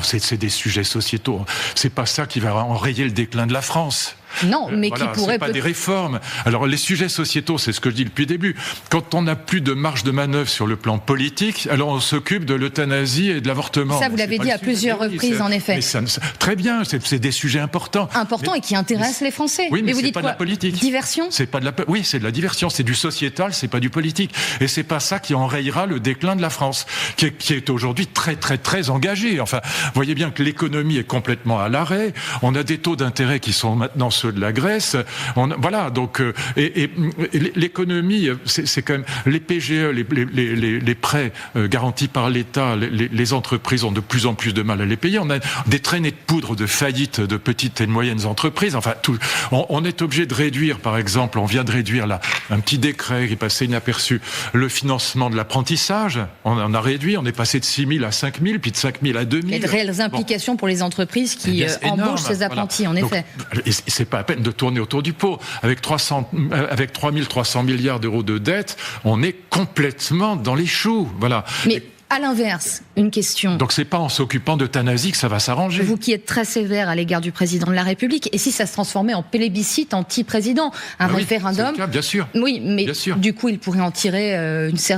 Speaker 2: C'est des sujets sociétaux. C'est pas ça qui va enrayer le déclin de la France.
Speaker 1: Non, mais qui pourrait...
Speaker 2: C'est pas des réformes. Alors, les sujets sociétaux, c'est ce que je dis depuis le début. Quand on n'a plus de marge de manœuvre sur le plan politique, alors on s'occupe de l'euthanasie et de l'avortement.
Speaker 1: Ça, vous l'avez dit à plusieurs reprises, en effet.
Speaker 2: Mais très bien, c'est des sujets importants.
Speaker 1: Importants et qui intéressent les Français.
Speaker 2: Oui, mais
Speaker 1: vous
Speaker 2: c'est
Speaker 1: dites
Speaker 2: pas
Speaker 1: quoi ?
Speaker 2: De la politique.
Speaker 1: Diversion ?
Speaker 2: Oui, c'est de la diversion. C'est du sociétal, c'est pas du politique. Et c'est pas ça qui enrayera le déclin de la France, qui est aujourd'hui très, très, très engagée. Enfin, vous voyez bien que l'économie est complètement à l'arrêt. On a des taux d'intérêt qui sont maintenant ceux de la Grèce. Donc l'économie, c'est quand même les PGE, les prêts garantis par l'État. Les entreprises ont de plus en plus de mal à les payer. On a des traînées de poudre de faillite de petites et de moyennes entreprises. Enfin, on est obligé de réduire, par exemple, on vient de réduire un petit décret qui est passé inaperçu, le financement de l'apprentissage. On a réduit, on est passé de 6 000 à 5 000, puis de 5 000 à 2 000.
Speaker 1: Et de réelles implications pour les entreprises qui embauchent ces apprentis, en effet.
Speaker 2: Et c'est pas la peine de tourner autour du pot. Avec 3 300 milliards d'euros de dette, on est complètement dans les choux. Voilà.
Speaker 1: Mais à l'inverse, une question.
Speaker 2: Donc c'est pas en s'occupant d'euthanasie que ça va s'arranger.
Speaker 1: Vous qui êtes très sévère à l'égard du président de la République, et si ça se transformait en plébiscite anti-président, référendum...
Speaker 2: C'est le cas, bien sûr.
Speaker 1: Oui, mais du coup, il pourrait en tirer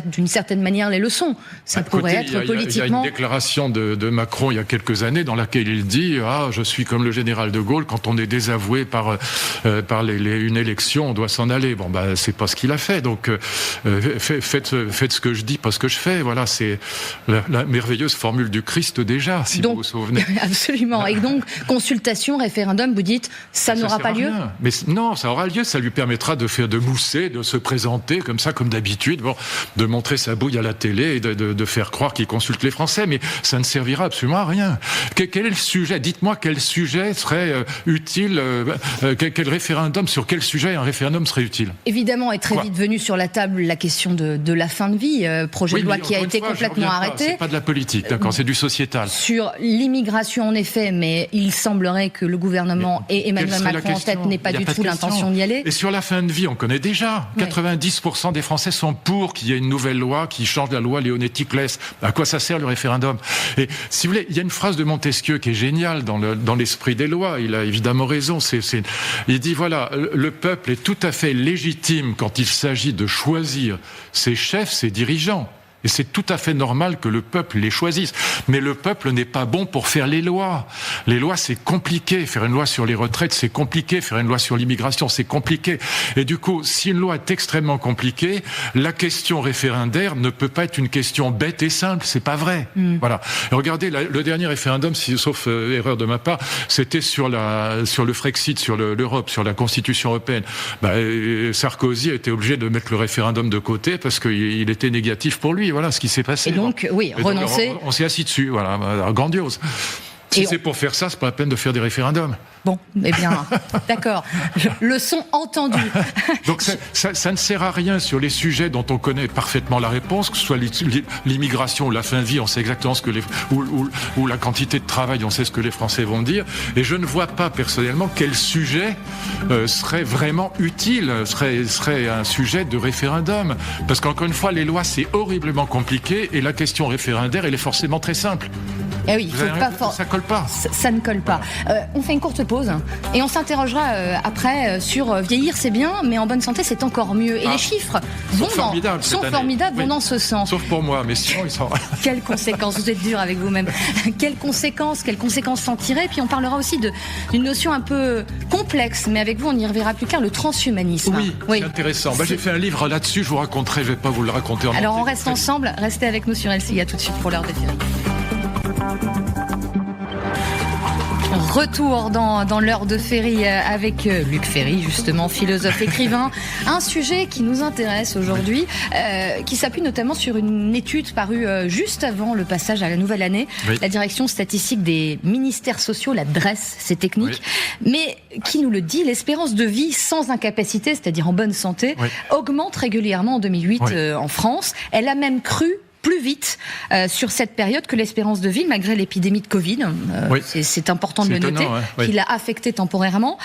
Speaker 1: d'une certaine manière les leçons. Ça pourrait être politiquement... Il y a
Speaker 2: une déclaration de Macron il y a quelques années dans laquelle il dit « je suis comme le général de Gaulle, quand on est désavoué par une élection, on doit s'en aller. » Bon, c'est pas ce qu'il a fait. Donc, faites ce que je dis, pas ce que je fais. Voilà, la merveilleuse formule du Christ déjà, si vous vous souvenez.
Speaker 1: Absolument. Et donc, consultation, référendum, vous dites, ça n'aura pas lieu ?
Speaker 2: Mais non, ça aura lieu. Ça lui permettra de mousser, de se présenter comme ça, comme d'habitude, de montrer sa bouille à la télé et de faire croire qu'il consulte les Français. Mais ça ne servira absolument à rien. Quel est le sujet ? Dites-moi quel sujet serait utile, quel référendum, sur quel sujet un référendum serait utile ?
Speaker 1: Évidemment, est très vite venue sur la table la question de la fin de vie, projet de loi qui a été complètement arrêté.
Speaker 2: C'est pas de la politique, d'accord, c'est du sociétal.
Speaker 1: Sur l'immigration, en effet, mais il semblerait que le gouvernement et Emmanuel Macron en tête n'aient pas du tout l'intention d'y aller.
Speaker 2: Et sur la fin de vie, on connaît déjà. 90% des Français sont pour qu'il y ait une nouvelle loi qui change la loi Leonetti-Claes. À quoi ça sert le référendum ? Et si vous voulez, il y a une phrase de Montesquieu qui est géniale dans l'esprit des lois. Il a évidemment raison. Il dit voilà, le peuple est tout à fait légitime quand il s'agit de choisir ses chefs, ses dirigeants. Et c'est tout à fait normal que le peuple les choisisse. Mais le peuple n'est pas bon pour faire les lois. Les lois, c'est compliqué. Faire une loi sur les retraites, c'est compliqué. Faire une loi sur l'immigration, c'est compliqué. Et du coup, si une loi est extrêmement compliquée, la question référendaire ne peut pas être une question bête et simple. C'est pas vrai. Voilà. Et regardez, le dernier référendum, sauf erreur de ma part, c'était sur le Frexit, sur l'Europe, sur la Constitution européenne. Sarkozy a été obligé de mettre le référendum de côté parce qu'il était négatif pour lui. Voilà ce qui s'est passé.
Speaker 1: Et donc, renoncer.
Speaker 2: On s'est assis dessus, voilà, grandiose. Si c'est pour faire ça, c'est pas la peine de faire des référendums.
Speaker 1: Bon, eh bien, d'accord. Leçon entendue.
Speaker 2: Donc ça ne sert à rien sur les sujets dont on connaît parfaitement la réponse, que ce soit l'immigration ou la fin de vie, on sait exactement ce que ou la quantité de travail, on sait ce que les Français vont dire. Et je ne vois pas personnellement quel sujet serait vraiment utile, serait un sujet de référendum. Parce qu'encore une fois, les lois, c'est horriblement compliqué et la question référendaire, elle est forcément très simple.
Speaker 1: Eh oui,
Speaker 2: ça colle pas.
Speaker 1: Ça ne colle pas. On fait une courte pause et on s'interrogera après sur vieillir c'est bien, mais en bonne santé c'est encore mieux. Et les chiffres sont formidables, vont dans ce sens.
Speaker 2: Sauf pour moi, mais sinon ils sont.
Speaker 1: Quelles conséquences ? Vous êtes dur avec vous-même. Quelles conséquences s'en tirer ? Puis on parlera aussi d'une notion un peu complexe, mais avec vous on y reverra plus clair, le transhumanisme.
Speaker 2: Oui. C'est intéressant. J'ai fait un livre là-dessus, je vous raconterai, je vais pas vous le raconter en entier.
Speaker 1: Alors on reste ensemble, restez avec nous sur LCI, à tout de suite pour l'heure des Ferry. Retour dans l'heure de Ferry avec Luc Ferry, justement, philosophe, écrivain. Un sujet qui nous intéresse aujourd'hui, qui s'appuie notamment sur une étude parue juste avant le passage à la nouvelle année. Oui. La direction statistique des ministères sociaux, la DRES, c'est technique, mais qui nous le dit, l'espérance de vie sans incapacité, c'est-à-dire en bonne santé, augmente régulièrement en 2008 en France. Elle a même cru plus vite sur cette période que l'espérance de vie, malgré l'épidémie de Covid. C'est important de le noter, qui l'a affecté temporairement.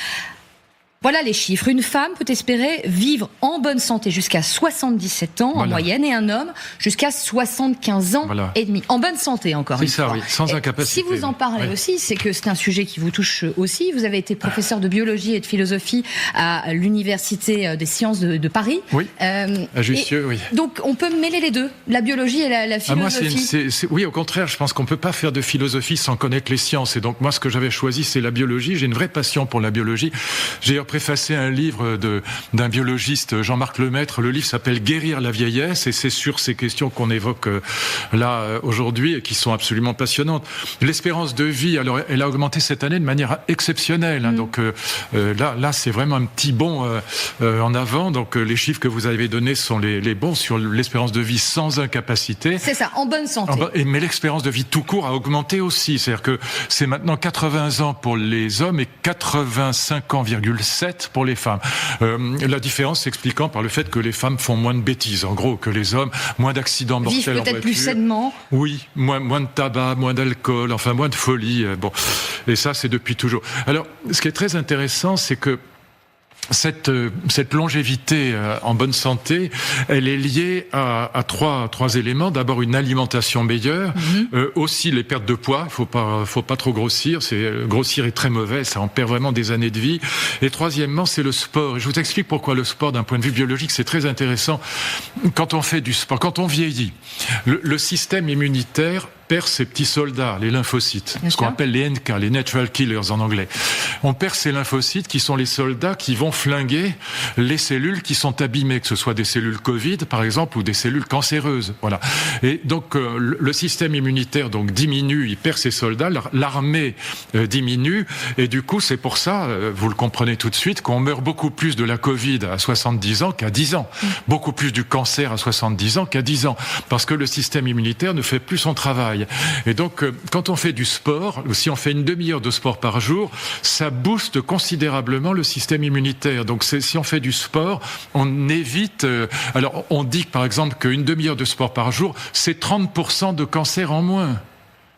Speaker 1: Voilà les chiffres. Une femme peut espérer vivre en bonne santé jusqu'à 77 ans en moyenne et un homme jusqu'à 75 ans et demi. En bonne santé encore une fois.
Speaker 2: Sans incapacité.
Speaker 1: Si vous en parlez aussi, c'est que c'est un sujet qui vous touche aussi. Vous avez été professeur de biologie et de philosophie à l'Université des sciences de Paris.
Speaker 2: À Jussieu,
Speaker 1: Donc on peut mêler les deux, la biologie et la philosophie.
Speaker 2: Oui, au contraire, je pense qu'on peut pas faire de philosophie sans connaître les sciences. Et donc moi, ce que j'avais choisi, c'est la biologie. J'ai une vraie passion pour la biologie. J'ai préfacé un livre d'un biologiste, Jean-Marc Lemaître. Le livre s'appelle Guérir la vieillesse et c'est sur ces questions qu'on évoque là aujourd'hui et qui sont absolument passionnantes. L'espérance de vie, alors elle a augmenté cette année de manière exceptionnelle. Donc là, c'est vraiment un petit bond en avant. Donc les chiffres que vous avez donnés sont les bons sur l'espérance de vie sans incapacité.
Speaker 1: C'est ça, en bonne santé.
Speaker 2: Mais l'espérance de vie tout court a augmenté aussi. C'est-à-dire que c'est maintenant 80 ans pour les hommes et 85,7 pour les femmes. La différence s'expliquant par le fait que les femmes font moins de bêtises, en gros, que les hommes, moins d'accidents mortels en voiture.
Speaker 1: Vivent peut-être plus sainement.
Speaker 2: Oui, moins de tabac, moins d'alcool, enfin moins de folie. Bon, et ça, c'est depuis toujours. Alors, ce qui est très intéressant, c'est que cette longévité en bonne santé, elle est liée à trois éléments. D'abord, une alimentation meilleure, aussi les pertes de poids. Faut pas trop grossir. Grossir est très mauvais, ça en perd vraiment des années de vie. Et troisièmement, c'est le sport. Et je vous explique pourquoi le sport, d'un point de vue biologique, c'est très intéressant. Quand on fait du sport, quand on vieillit, le système immunitaire perd ses petits soldats, les lymphocytes, ce qu'on appelle les NK, les natural killers en anglais. On perd ces lymphocytes qui sont les soldats qui vont flinguer les cellules qui sont abîmées, que ce soit des cellules Covid par exemple ou des cellules cancéreuses. Voilà. Et donc le système immunitaire donc diminue, il perd ses soldats, l'armée diminue, et du coup c'est pour ça, vous le comprenez tout de suite, qu'on meurt beaucoup plus de la Covid à 70 ans qu'à 10 ans, beaucoup plus du cancer à 70 ans qu'à 10 ans, parce que le système immunitaire ne fait plus son travail. Et donc, quand on fait du sport, ou si on fait une demi-heure de sport par jour, ça booste considérablement le système immunitaire. Donc, si on fait du sport, on évite... alors, on dit par exemple qu'une demi-heure de sport par jour, c'est 30% de cancer en moins.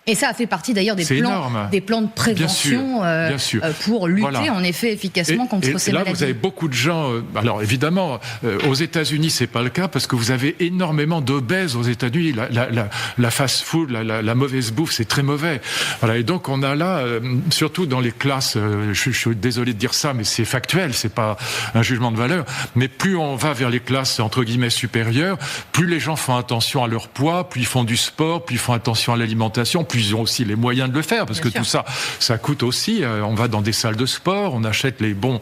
Speaker 1: Et ça a fait partie d'ailleurs des plans de prévention
Speaker 2: bien sûr.
Speaker 1: Pour lutter en effet efficacement contre ces maladies.
Speaker 2: Et là, vous avez beaucoup de gens... alors évidemment, aux États-Unis, c'est pas le cas parce que vous avez énormément d'obèses aux États-Unis. La fast-food, la mauvaise bouffe, c'est très mauvais. Voilà. Et donc on a là, surtout dans les classes, je suis désolé de dire ça, mais c'est factuel, c'est pas un jugement de valeur. Mais plus on va vers les classes entre guillemets supérieures, plus les gens font attention à leur poids, plus ils font du sport, plus ils font attention à l'alimentation, plus ils ont aussi les moyens de le faire, parce que tout ça, ça coûte aussi. On va dans des salles de sport, on achète les bons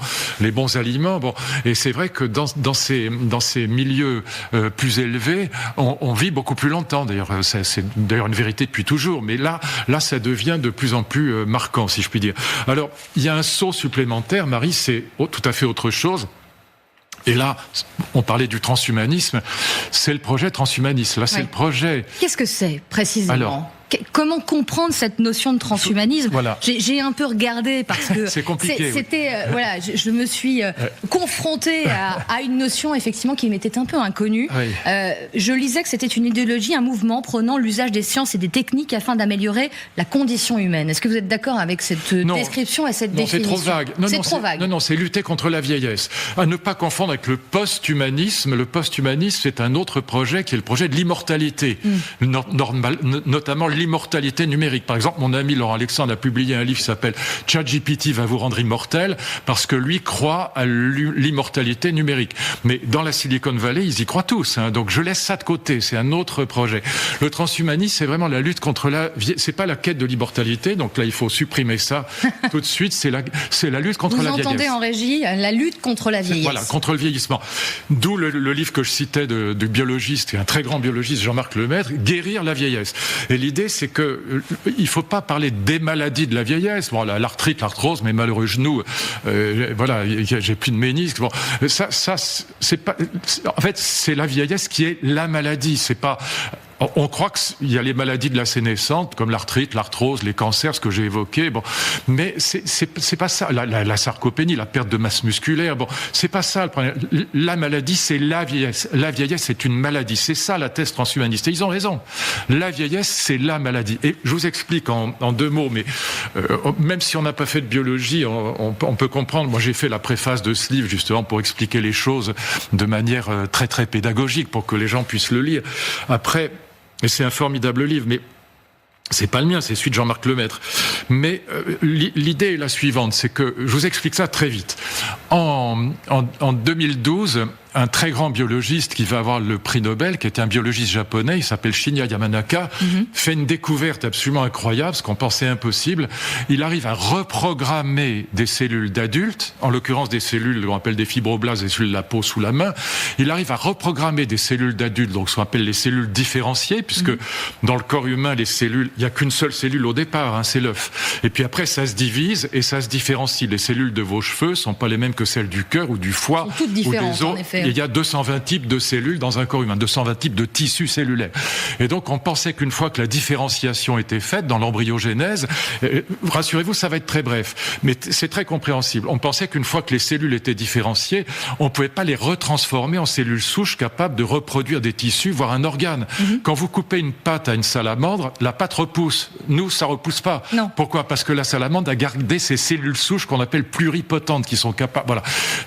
Speaker 2: aliments. Bon, et c'est vrai que dans ces milieux plus élevés, on vit beaucoup plus longtemps. D'ailleurs, c'est d'ailleurs une vérité depuis toujours. Mais là, ça devient de plus en plus marquant, si je puis dire. Alors, il y a un saut supplémentaire, Marie, c'est tout à fait autre chose. Et là, on parlait du transhumanisme, c'est le projet transhumaniste. Là, c'est le projet...
Speaker 1: Qu'est-ce que c'est, précisément ? Comment comprendre cette notion de transhumanisme ?
Speaker 2: Voilà.
Speaker 1: J'ai un peu regardé parce que
Speaker 2: c'est compliqué.
Speaker 1: C'était je me suis confrontée à une notion effectivement qui m'était un peu inconnue.
Speaker 2: Oui.
Speaker 1: Je lisais que c'était une idéologie, un mouvement prônant l'usage des sciences et des techniques afin d'améliorer la condition humaine. Est-ce que vous êtes d'accord avec cette description et cette définition ?
Speaker 2: C'est trop vague. C'est trop vague. Non, c'est lutter contre la vieillesse. À ne pas confondre avec le post-humanisme. Le post-humanisme, c'est un autre projet qui est le projet de l'immortalité, notamment l'immortalité numérique. Par exemple, mon ami Laurent Alexandre a publié un livre qui s'appelle « ChatGPT va vous rendre immortel » parce que lui croit à l'immortalité numérique. Mais dans la Silicon Valley, ils y croient tous. Donc je laisse ça de côté. C'est un autre projet. Le transhumanisme, c'est vraiment la lutte contre la vieillesse. C'est pas la quête de l'immortalité. Donc là, il faut supprimer ça tout de suite. C'est la lutte contre la vieillesse.
Speaker 1: Vous entendez en régie la lutte contre la vieillesse.
Speaker 2: Voilà, contre le vieillissement. D'où le livre que je citais du biologiste, et un très grand biologiste, Jean-Marc Lemaître, « Guérir la vieillesse ». Et l'idée, c'est que il faut pas parler des maladies de la vieillesse. Bon, l'arthrite, l'arthrose, mes malheureux genoux, voilà, j'ai plus de ménisque. Bon, ça, c'est pas. En fait, c'est la vieillesse qui est la maladie. C'est pas. On croit qu'il y a les maladies de la sénescente, comme l'arthrite, l'arthrose, les cancers, ce que j'ai évoqué. Bon, mais c'est pas ça. La sarcopénie, la perte de masse musculaire. Bon, c'est pas ça le problème. La maladie, c'est la vieillesse. La vieillesse, c'est une maladie. C'est ça la thèse transhumaniste. Et ils ont raison. La vieillesse, c'est la maladie. Et je vous explique en 2 mots. Mais même si on n'a pas fait de biologie, on peut comprendre. Moi, j'ai fait la préface de ce livre justement pour expliquer les choses de manière très très pédagogique, pour que les gens puissent le lire. Après. Et c'est un formidable livre, mais c'est pas le mien, c'est celui de Jean-Marc Lemaître. Mais l'idée est la suivante, c'est que, je vous explique ça très vite. En 2012, un très grand biologiste qui va avoir le prix Nobel, qui était un biologiste japonais, il s'appelle Shinya Yamanaka, fait une découverte absolument incroyable, ce qu'on pensait impossible. Il arrive à reprogrammer des cellules d'adultes, en l'occurrence des cellules qu'on appelle des fibroblastes, des cellules de la peau sous la main. Il arrive à reprogrammer des cellules d'adultes, donc ce qu'on appelle les cellules différenciées, puisque dans le corps humain, les cellules, il n'y a qu'une seule cellule au départ, c'est l'œuf. Et puis après, ça se divise et ça se différencie. Les cellules de vos cheveux sont pas les mêmes que celles du cœur ou du foie
Speaker 1: toutes différentes,
Speaker 2: ou des os.
Speaker 1: En effet.
Speaker 2: Il y a 220 types de cellules dans un corps humain, 220 types de tissus cellulaires. Et donc, on pensait qu'une fois que la différenciation était faite dans l'embryogenèse, rassurez-vous, ça va être très bref, mais c'est très compréhensible. On pensait qu'une fois que les cellules étaient différenciées, on pouvait pas les retransformer en cellules souches capables de reproduire des tissus, voire un organe. Quand vous coupez une patte à une salamandre, la patte repousse. Nous, ça repousse pas.
Speaker 1: Non.
Speaker 2: Pourquoi ? Parce que la salamandre a gardé ces cellules souches qu'on appelle pluripotentes, qui sont capables,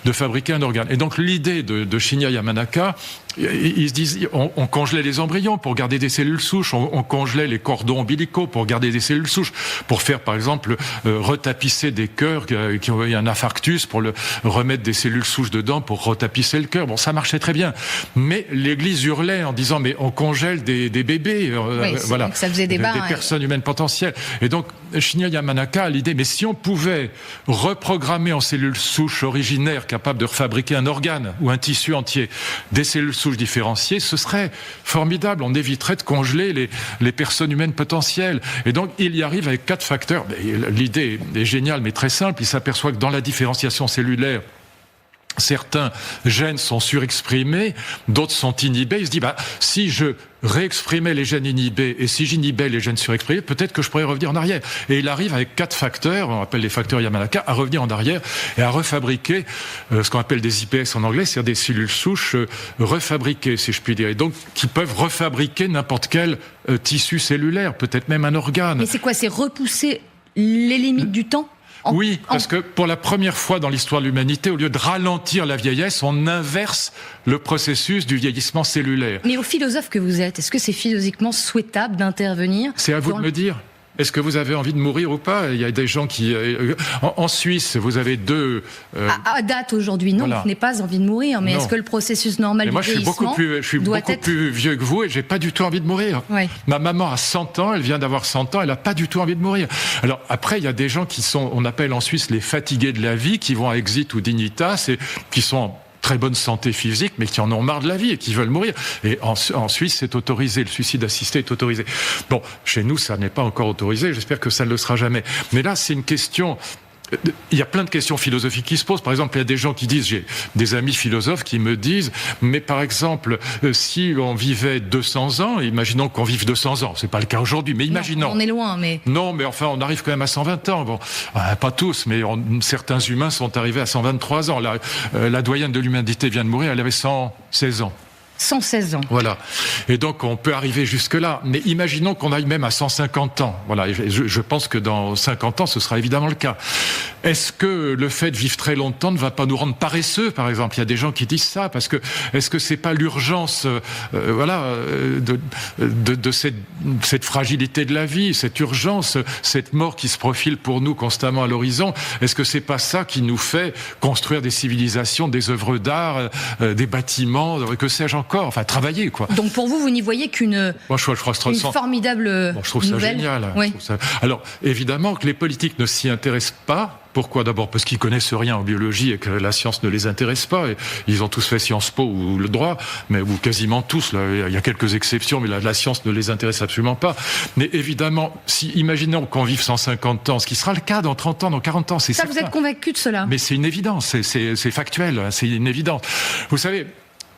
Speaker 2: de fabriquer un organe. Et donc, l'idée de Shinya Yamanaka, ils se disent, on congelait les embryons pour garder des cellules souches, on congelait les cordons ombilicaux pour garder des cellules souches, pour faire par exemple retapisser des cœurs qui ont eu un infarctus, pour remettre des cellules souches dedans pour retapisser le cœur. Bon, ça marchait très bien, mais l'Église hurlait en disant mais on congèle des bébés, voilà,
Speaker 1: ça faisait débat,
Speaker 2: des personnes humaines potentielles. Et donc Shinya Yamanaka a l'idée, mais si on pouvait reprogrammer en cellules souches originaires capables de refabriquer un organe ou un tissu entier des cellules souches différenciées, ce serait formidable. On éviterait de congeler les personnes humaines potentielles. Et donc, il y arrive avec 4 facteurs. L'idée est géniale, mais très simple. Il s'aperçoit que dans la différenciation cellulaire, certains gènes sont surexprimés, d'autres sont inhibés. Il se dit, si je réexprimais les gènes inhibés et si j'inhibais les gènes surexprimés, peut-être que je pourrais revenir en arrière. Et il arrive avec 4 facteurs, on appelle les facteurs Yamanaka, à revenir en arrière et à refabriquer ce qu'on appelle des iPS en anglais, c'est-à-dire des cellules souches refabriquées, si je puis dire, et donc qui peuvent refabriquer n'importe quel tissu cellulaire, peut-être même un organe.
Speaker 1: Mais c'est quoi? C'est repousser les limites du temps?
Speaker 2: Parce que pour la première fois dans l'histoire de l'humanité, au lieu de ralentir la vieillesse, on inverse le processus du vieillissement cellulaire.
Speaker 1: Mais aux philosophes que vous êtes, est-ce que c'est philosophiquement souhaitable d'intervenir?
Speaker 2: C'est à vous de me dire. Est-ce que vous avez envie de mourir ou pas? Il y a des gens qui... En Suisse, vous avez 2...
Speaker 1: À date, aujourd'hui, non, voilà. Je n'ai pas envie de mourir, mais est-ce que le processus normal du vieillissement
Speaker 2: je suis beaucoup plus vieux que vous et j'ai pas du tout envie de mourir.
Speaker 1: Oui.
Speaker 2: Ma maman a 100 ans, elle vient d'avoir 100 ans, elle a pas du tout envie de mourir. Alors après, il y a des gens qui sont, on appelle en Suisse les fatigués de la vie, qui vont à Exit ou Dignitas et qui sont en très bonne santé physique, mais qui en ont marre de la vie et qui veulent mourir. Et en Suisse, c'est autorisé. Le suicide assisté est autorisé. Bon, chez nous, ça n'est pas encore autorisé. J'espère que ça ne le sera jamais. Mais là, c'est une question... Il y a plein de questions philosophiques qui se posent. Par exemple, il y a des gens qui disent, j'ai des amis philosophes qui me disent, mais par exemple, si on vivait 200 ans, imaginons qu'on vive 200 ans, c'est pas le cas aujourd'hui, mais imaginons.
Speaker 1: Non, on est loin, mais...
Speaker 2: Non, mais enfin, on arrive quand même à 120 ans. Bon, pas tous, mais certains humains sont arrivés à 123 ans. La doyenne de l'humanité vient de mourir, elle avait 116 ans.
Speaker 1: 116 ans.
Speaker 2: Voilà. Et donc, on peut arriver jusque-là. Mais imaginons qu'on aille même à 150 ans. Voilà. Et je pense que dans 50 ans, ce sera évidemment le cas. Est-ce que le fait de vivre très longtemps ne va pas nous rendre paresseux, par exemple? Il y a des gens qui disent ça, parce que est-ce que c'est pas l'urgence, de cette fragilité de la vie, cette urgence, cette mort qui se profile pour nous constamment à l'horizon? Est-ce que c'est pas ça qui nous fait construire des civilisations, des œuvres d'art, des bâtiments, que sais-je encore? Enfin, travailler, quoi.
Speaker 1: Donc pour vous n'y voyez qu'une formidable
Speaker 2: je trouve
Speaker 1: nouvelle.
Speaker 2: Ça génial.
Speaker 1: Oui.
Speaker 2: Alors, évidemment que les politiques ne s'y intéressent pas. Pourquoi? D'abord parce qu'ils connaissent rien en biologie et que la science ne les intéresse pas. Et ils ont tous fait Sciences Po ou le droit, ou quasiment tous. Là, il y a quelques exceptions, mais la science ne les intéresse absolument pas. Mais évidemment, imaginons qu'on vive 150 ans, ce qui sera le cas dans 30 ans, dans 40 ans, c'est ça.
Speaker 1: Vous êtes convaincu de cela?
Speaker 2: Mais c'est une évidence, c'est factuel, c'est une évidence. Vous savez,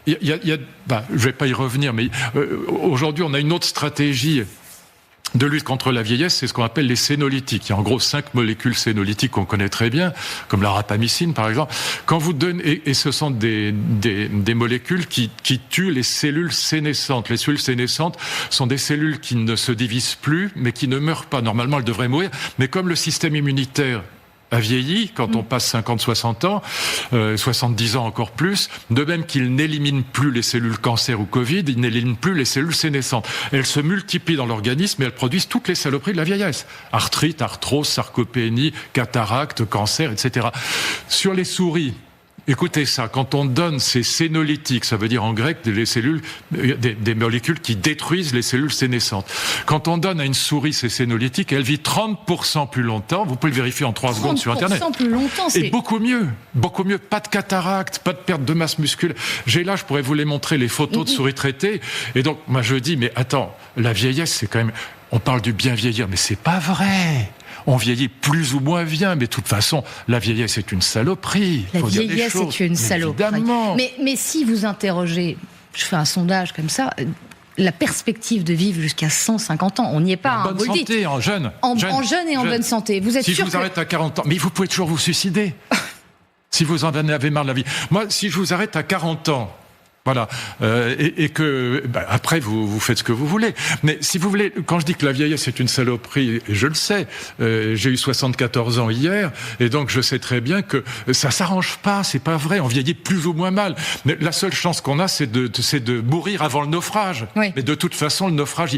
Speaker 2: je vais pas y revenir, mais aujourd'hui, on a une autre stratégie de lutte contre la vieillesse, c'est ce qu'on appelle les sénolytiques. Il y a en gros 5 molécules sénolytiques qu'on connaît très bien, comme la rapamycine par exemple. Quand vous donnez, et ce sont des molécules qui tuent les cellules sénescentes. Les cellules sénescentes sont des cellules qui ne se divisent plus, mais qui ne meurent pas. Normalement, elles devraient mourir, mais comme le système immunitaire a vieilli, quand on passe 50, 60 ans, 70 ans encore plus, de même qu'il n'élimine plus les cellules cancer ou Covid, il n'élimine plus les cellules sénescentes. Elles se multiplient dans l'organisme et elles produisent toutes les saloperies de la vieillesse. Arthrite, arthrose, sarcopénie, cataracte, cancer, etc. Sur les souris, écoutez ça, quand on donne ces sénolytiques, ça veut dire en grec des molécules qui détruisent les cellules sénescentes. Quand on donne à une souris ces sénolytiques, elle vit 30% plus longtemps. Vous pouvez le vérifier en 3 secondes sur Internet.
Speaker 1: 30% plus longtemps,
Speaker 2: et beaucoup mieux. Pas de cataracte, pas de perte de masse musculaire. Je pourrais vous les montrer, les photos de souris traitées. Et donc, moi je dis, mais attends, la vieillesse, c'est quand même... On parle du bien vieillir, mais c'est pas vrai. On vieillit plus ou moins bien, mais de toute façon, la vieillesse est une saloperie.
Speaker 1: La vieillesse est une saloperie.
Speaker 2: Évidemment.
Speaker 1: Mais si vous interrogez, je fais un sondage comme ça, la perspective de vivre jusqu'à 150 ans, on n'y est pas.
Speaker 2: En bonne santé, en jeune.
Speaker 1: En jeune et en bonne santé. Vous êtes
Speaker 2: sûr
Speaker 1: que...
Speaker 2: je vous arrête à 40 ans, mais vous pouvez toujours vous suicider. Si vous en avez marre de la vie. Moi, si je vous arrête à 40 ans, Voilà, et que après vous faites ce que vous voulez. Mais si vous voulez, quand je dis que la vieillesse est une saloperie, je le sais. J'ai eu 74 ans hier, et donc je sais très bien que ça s'arrange pas. C'est pas vrai. On vieillit plus ou moins mal. Mais la seule chance qu'on a, c'est de mourir avant le naufrage.
Speaker 1: Oui.
Speaker 2: Mais de toute façon, le naufrage,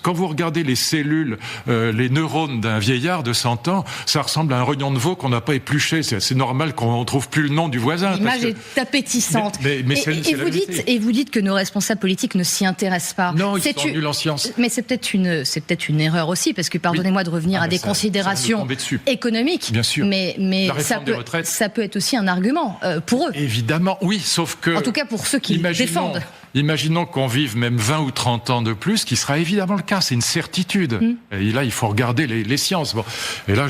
Speaker 2: quand vous regardez les cellules, les neurones d'un vieillard de 100 ans, ça ressemble à un rognon de veau qu'on n'a pas épluché. C'est normal qu'on trouve plus le nom du voisin.
Speaker 1: L'image est appétissante. Et vous dites que nos responsables politiques ne s'y intéressent pas.
Speaker 2: Non, ils sont nuls en sciences.
Speaker 1: Mais c'est peut-être une erreur aussi, parce que pardonnez-moi de revenir à des considérations économiques.
Speaker 2: Bien sûr.
Speaker 1: Mais ça peut être aussi un argument pour eux.
Speaker 2: Évidemment, oui, sauf que...
Speaker 1: En tout cas pour ceux qui le défendent.
Speaker 2: Imaginons qu'on vive même 20 ou 30 ans de plus, ce qui sera évidemment le cas, c'est une certitude. Et là, il faut regarder les sciences. Bon. Et là,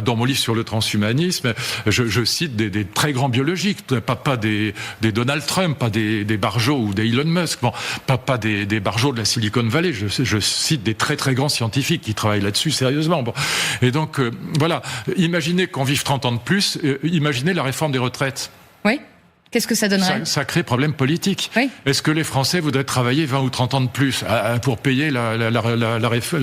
Speaker 2: dans mon livre sur le transhumanisme, je cite des très grands biologiques, pas des Donald Trump, pas des Barjot ou des Elon Musk, bon, pas des Barjot de la Silicon Valley, je cite des très très grands scientifiques qui travaillent là-dessus sérieusement. Bon. Et donc, voilà, imaginez qu'on vive 30 ans de plus, imaginez la réforme des retraites.
Speaker 1: Oui. Qu'est-ce que ça donnerait ?
Speaker 2: Ça crée problème politique.
Speaker 1: Oui.
Speaker 2: Est-ce que les Français voudraient travailler 20 ou 30 ans de plus pour payer la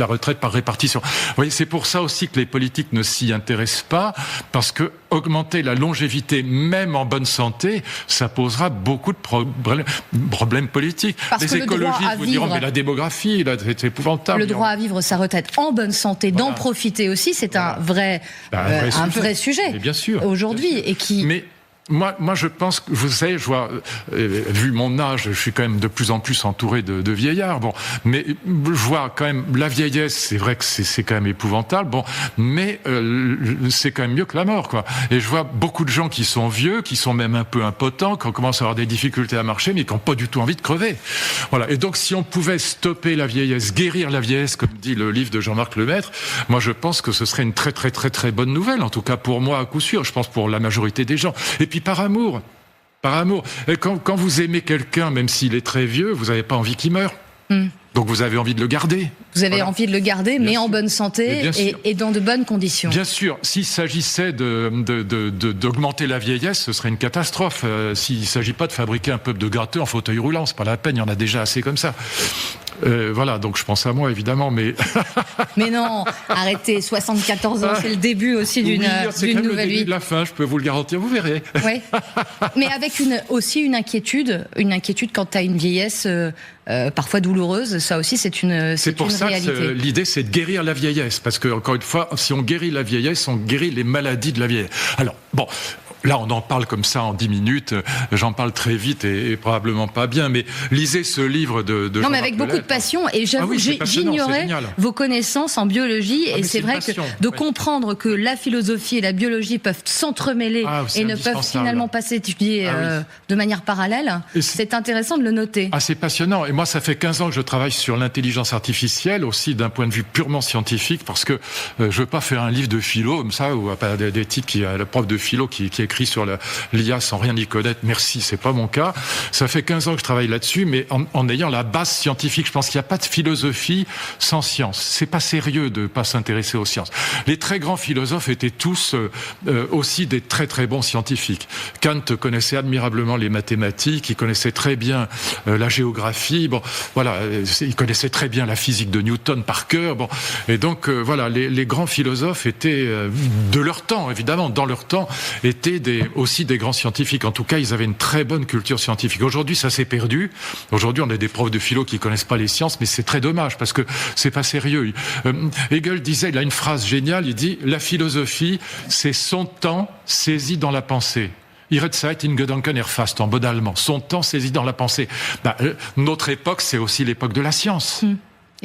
Speaker 2: retraite par répartition ? Vous voyez, c'est pour ça aussi que les politiques ne s'y intéressent pas, parce que augmenter la longévité, même en bonne santé, ça posera beaucoup de problèmes politiques.
Speaker 1: Parce
Speaker 2: les écologistes vous diront, mais la démographie, là, c'est épouvantable.
Speaker 1: Le droit à vivre sa retraite en bonne santé, voilà. D'en profiter aussi, c'est un vrai sujet.
Speaker 2: Bien sûr.
Speaker 1: Aujourd'hui,
Speaker 2: bien sûr.
Speaker 1: Et qui...
Speaker 2: Mais moi, je pense que, vous savez, je vois, vu mon âge, je suis quand même de plus en plus entouré de vieillards. Bon, mais je vois quand même la vieillesse. C'est vrai que c'est quand même épouvantable. Bon, mais c'est quand même mieux que la mort, quoi. Et je vois beaucoup de gens qui sont vieux, qui sont même un peu impotents, qui commencent à avoir des difficultés à marcher, mais qui n'ont pas du tout envie de crever. Voilà. Et donc, si on pouvait stopper la vieillesse, guérir la vieillesse, comme dit le livre de Jean-Marc Lemaître, moi, je pense que ce serait une très très très très bonne nouvelle. En tout cas, pour moi, à coup sûr. Je pense pour la majorité des gens. Et puis par amour. Et quand vous aimez quelqu'un, même s'il est très vieux, vous n'avez pas envie qu'il meure. Donc vous avez envie de le garder.
Speaker 1: Vous avez envie de le garder, mais en bonne santé et dans de bonnes conditions.
Speaker 2: Bien sûr. S'il s'agissait d'augmenter la vieillesse, ce serait une catastrophe. S'il ne s'agit pas de fabriquer un peuple de gratteux en fauteuil roulant, c'est pas la peine, il y en a déjà assez comme ça. Voilà, donc je pense à moi, évidemment, mais...
Speaker 1: Mais non, arrêtez, 74 ans, c'est le début aussi d'une nouvelle vie.
Speaker 2: C'est quand même le début de la fin, je peux vous le garantir, vous verrez.
Speaker 1: Oui, mais avec aussi une inquiétude quant à une vieillesse parfois douloureuse, ça aussi c'est une réalité.
Speaker 2: C'est pour ça que l'idée c'est de guérir la vieillesse, parce que, encore une fois, si on guérit la vieillesse, on guérit les maladies de la vieillesse. Alors, bon... Là, on en parle comme ça en 10 minutes. J'en parle très vite et probablement pas bien. Mais lisez ce livre de
Speaker 1: non, mais avec beaucoup de passion. Et j'avoue, j'ignorais vos connaissances en biologie. Et c'est vrai que de comprendre que la philosophie et la biologie peuvent s'entremêler et ne peuvent finalement pas s'étudier de manière parallèle, c'est intéressant de le noter.
Speaker 2: Ah, c'est passionnant. Et moi, ça fait 15 ans que je travaille sur l'intelligence artificielle, aussi d'un point de vue purement scientifique, parce que je veux pas faire un livre de philo comme ça, ou des types le prof de philo qui écrit sur l'IA sans rien y connaître. Merci, c'est pas mon cas. Ça fait 15 ans que je travaille là-dessus, mais en ayant la base scientifique. Je pense qu'il n'y a pas de philosophie sans science. C'est pas sérieux de pas s'intéresser aux sciences. Les très grands philosophes étaient tous aussi des très très bons scientifiques. Kant connaissait admirablement les mathématiques, il connaissait très bien la géographie. Bon, voilà, il connaissait très bien la physique de Newton par cœur. Bon, et donc voilà, les grands philosophes étaient de leur temps, évidemment, dans leur temps, étaient aussi des grands scientifiques. En tout cas, ils avaient une très bonne culture scientifique. Aujourd'hui, ça s'est perdu. Aujourd'hui, on a des profs de philo qui connaissent pas les sciences, mais c'est très dommage parce que c'est pas sérieux. Hegel disait, il a une phrase géniale, il dit: la philosophie, c'est son temps saisi dans la pensée. Ihre Zeit in Gedanken erfasst, en bon allemand. Son temps saisi dans la pensée. Notre époque, c'est aussi l'époque de la science.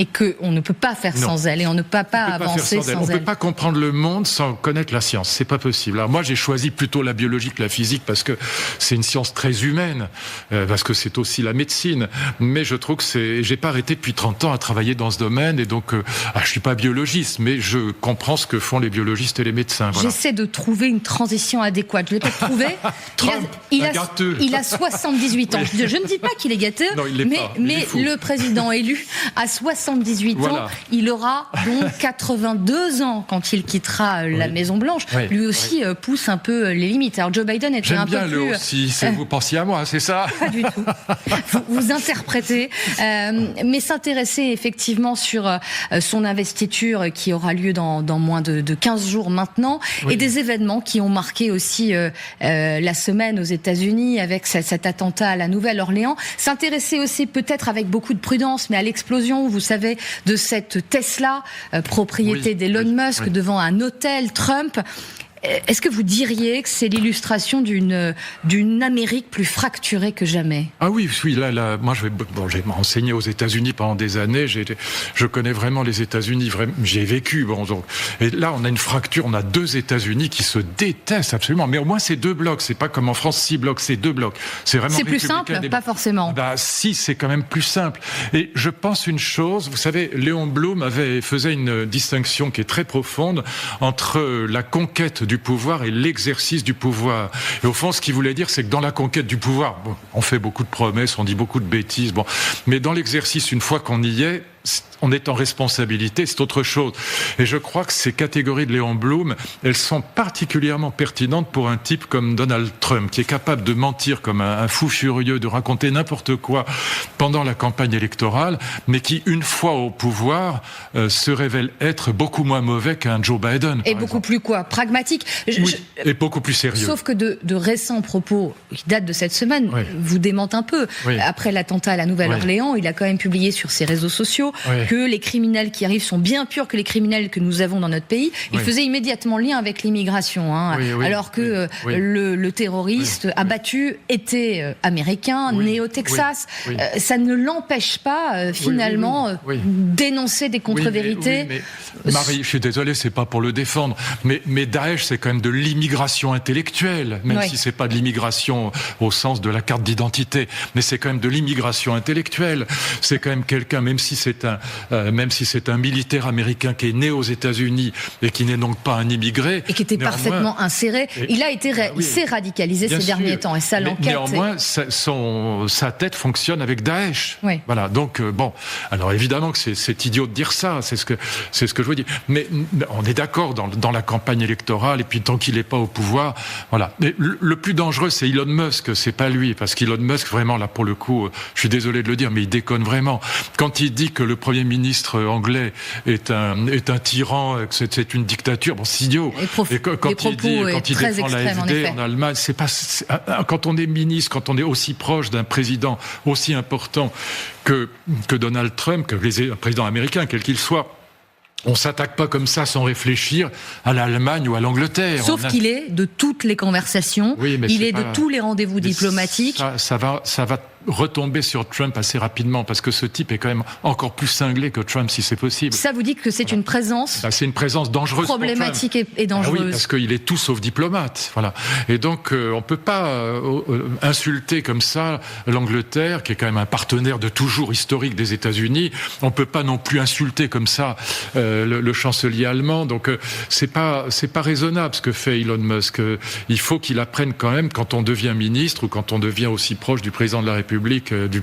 Speaker 1: Et qu'on ne peut pas faire sans elle, et on ne peut pas avancer sans elle.
Speaker 2: On ne peut pas comprendre le monde sans connaître la science, c'est pas possible. Alors moi, j'ai choisi plutôt la biologie que la physique, parce que c'est une science très humaine, parce que c'est aussi la médecine, mais je trouve que j'ai pas arrêté depuis 30 ans à travailler dans ce domaine, et donc, je suis pas biologiste, mais je comprends ce que font les biologistes et les médecins. Voilà.
Speaker 1: J'essaie de trouver une transition adéquate, je l'ai pas trouvé. Il a 78 ans. Je ne dis pas qu'il est gâteux, mais le président élu a 78 78 ans. Il aura donc 82 ans quand il quittera la Maison-Blanche. Lui aussi pousse un peu les limites. Alors Joe Biden était un peu plus...
Speaker 2: J'aime bien lui aussi, vous pensiez à moi, c'est ça?
Speaker 1: Pas du tout. Vous interprétez. Mais s'intéresser effectivement sur son investiture qui aura lieu dans moins de 15 jours maintenant, et des événements qui ont marqué aussi la semaine aux États-Unis avec cet attentat à la Nouvelle-Orléans. S'intéresser aussi peut-être avec beaucoup de prudence, mais à l'explosion, vous savez, de cette Tesla, propriété d'Elon Musk, devant un hôtel Trump. Est-ce que vous diriez que c'est l'illustration d'une Amérique plus fracturée que jamais?
Speaker 2: Ah oui, là, moi j'ai enseigné aux États-Unis pendant des années, je connais vraiment les États-Unis, j'ai vécu, donc, et là on a une fracture, on a deux États-Unis qui se détestent absolument, mais au moins c'est deux blocs, c'est pas comme en France 6 blocs, c'est deux blocs. C'est vraiment
Speaker 1: plus simple, pas forcément.
Speaker 2: Si, c'est quand même plus simple. Et je pense une chose, vous savez, Léon Blum faisait une distinction qui est très profonde entre la conquête du pouvoir et l'exercice du pouvoir. Et au fond, ce qu'il voulait dire, c'est que dans la conquête du pouvoir, on fait beaucoup de promesses, on dit beaucoup de bêtises, mais dans l'exercice, une fois qu'on y est, on est en responsabilité, c'est autre chose. Et je crois que ces catégories de Léon Blum, elles sont particulièrement pertinentes pour un type comme Donald Trump, qui est capable de mentir comme un fou furieux, de raconter n'importe quoi pendant la campagne électorale, mais qui, une fois au pouvoir, se révèle être beaucoup moins mauvais qu'un Joe Biden.
Speaker 1: Et beaucoup plus pragmatique.
Speaker 2: Et beaucoup plus sérieux.
Speaker 1: Sauf que de récents propos qui datent de cette semaine vous démentent un peu. Après l'attentat à la Nouvelle-Orléans, il a quand même publié sur ses réseaux sociaux que les criminels qui arrivent sont bien pires que les criminels que nous avons dans notre pays. Il faisait immédiatement lien avec l'immigration, alors que le terroriste abattu était américain, né au Texas. Ça ne l'empêche pas finalement d'énoncer des contre-vérités.
Speaker 2: Marie, je suis désolé, c'est pas pour le défendre, mais Daesh, c'est quand même de l'immigration intellectuelle, même si c'est pas de l'immigration au sens de la carte d'identité, mais c'est quand même de l'immigration intellectuelle. C'est quand même quelqu'un, même si c'est un militaire américain qui est né aux États-Unis et qui n'est donc pas un immigré,
Speaker 1: et qui était parfaitement inséré, il s'est radicalisé ces derniers temps, et ça l'enquête.
Speaker 2: Néanmoins, sa tête fonctionne avec Daesh. Voilà. Donc alors évidemment que c'est idiot de dire ça, c'est ce que je veux dire. Mais on est d'accord dans la campagne électorale, et puis tant qu'il n'est pas au pouvoir, voilà. Mais le plus dangereux, c'est Elon Musk, c'est pas lui, parce qu'Elon Musk, vraiment, là, pour le coup, je suis désolé de le dire, mais il déconne vraiment. Quand il dit que le Premier ministre anglais est un tyran, que c'est une dictature, c'est idiot.
Speaker 1: Et quand il défend
Speaker 2: l'AfD en Allemagne, quand on est ministre, quand on est aussi proche d'un président aussi important que Donald Trump, que les présidents américains, quel qu'il soit, on s'attaque pas comme ça sans réfléchir à l'Allemagne ou à l'Angleterre.
Speaker 1: Sauf qu'il est de toutes les conversations, il est de tous les rendez-vous diplomatiques.
Speaker 2: Ça va retomber sur Trump assez rapidement, parce que ce type est quand même encore plus cinglé que Trump, si c'est possible.
Speaker 1: Ça vous dit que c'est une présence
Speaker 2: c'est une présence dangereuse,
Speaker 1: problématique et dangereuse.
Speaker 2: Oui, parce qu'il est tout sauf diplomate. Voilà. Et donc, on peut pas insulter comme ça l'Angleterre, qui est quand même un partenaire de toujours historique des États-Unis. On peut pas non plus insulter comme ça le chancelier allemand. Donc, c'est pas raisonnable ce que fait Elon Musk. Il faut qu'il apprenne quand même, quand on devient ministre ou quand on devient aussi proche du président de la République, du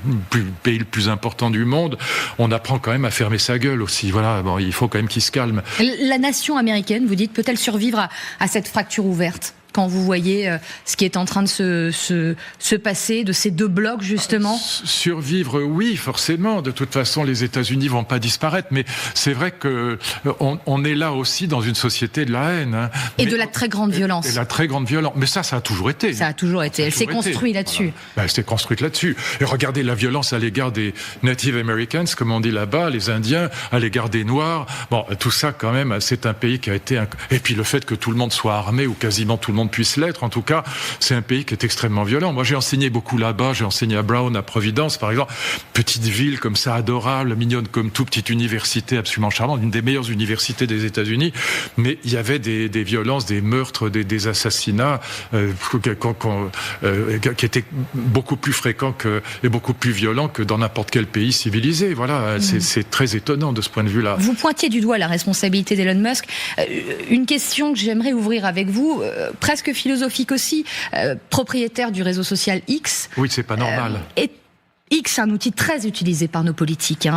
Speaker 2: pays le plus important du monde, on apprend quand même à fermer sa gueule aussi. Voilà, il faut quand même qu'il se calme.
Speaker 1: La nation américaine, vous dites, peut-elle survivre à cette fracture ouverte ? Quand vous voyez ce qui est en train de se passer, de ces deux blocs, justement?
Speaker 2: Survivre, oui, forcément. De toute façon, les États-Unis vont pas disparaître. Mais c'est vrai que on est là aussi dans une société de la haine.
Speaker 1: Et de la très grande violence.
Speaker 2: Et la très grande violence. Mais ça a toujours été.
Speaker 1: Ça a toujours été. Elle s'est construite là-dessus.
Speaker 2: Voilà. Elle s'est construite là-dessus. Et regardez la violence à l'égard des Native Americans, comme on dit là-bas, les Indiens, à l'égard des Noirs. Tout ça, quand même, c'est un pays qui a été... Et puis le fait que tout le monde soit armé, ou quasiment tout le monde puisse l'être, en tout cas, c'est un pays qui est extrêmement violent. Moi, j'ai enseigné beaucoup là-bas, j'ai enseigné à Brown, à Providence, par exemple, petite ville comme ça, adorable, mignonne comme tout, petite université absolument charmante, une des meilleures universités des États-Unis, mais il y avait des violences, des meurtres, des assassinats qui étaient beaucoup plus fréquents et beaucoup plus violents que dans n'importe quel pays civilisé. Voilà, c'est très étonnant de ce point de vue-là.
Speaker 1: Vous pointiez du doigt la responsabilité d'Elon Musk. Une question que j'aimerais ouvrir avec vous, presque philosophique aussi, propriétaire du réseau social X.
Speaker 2: Oui, c'est pas normal.
Speaker 1: X, un outil très utilisé par nos politiques,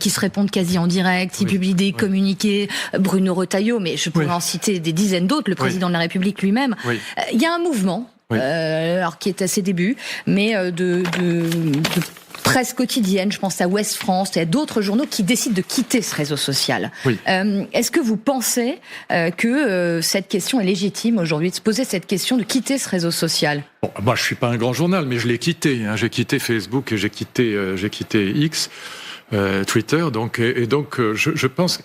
Speaker 1: qui se répondent quasi en direct, ils publient des communiqués, Bruno Retailleau, mais je pourrais en citer des dizaines d'autres, le président de la République lui-même. Il y a un mouvement, alors qui est à ses débuts, mais de presse quotidienne, je pense à Ouest France, il y a d'autres journaux qui décident de quitter ce réseau social. Est-ce que vous pensez que cette question est légitime aujourd'hui, de se poser cette question de quitter ce réseau social ?
Speaker 2: Bon, moi, je suis pas un grand journal, mais je l'ai quitté. J'ai quitté Facebook et j'ai quitté X. Twitter, donc je pense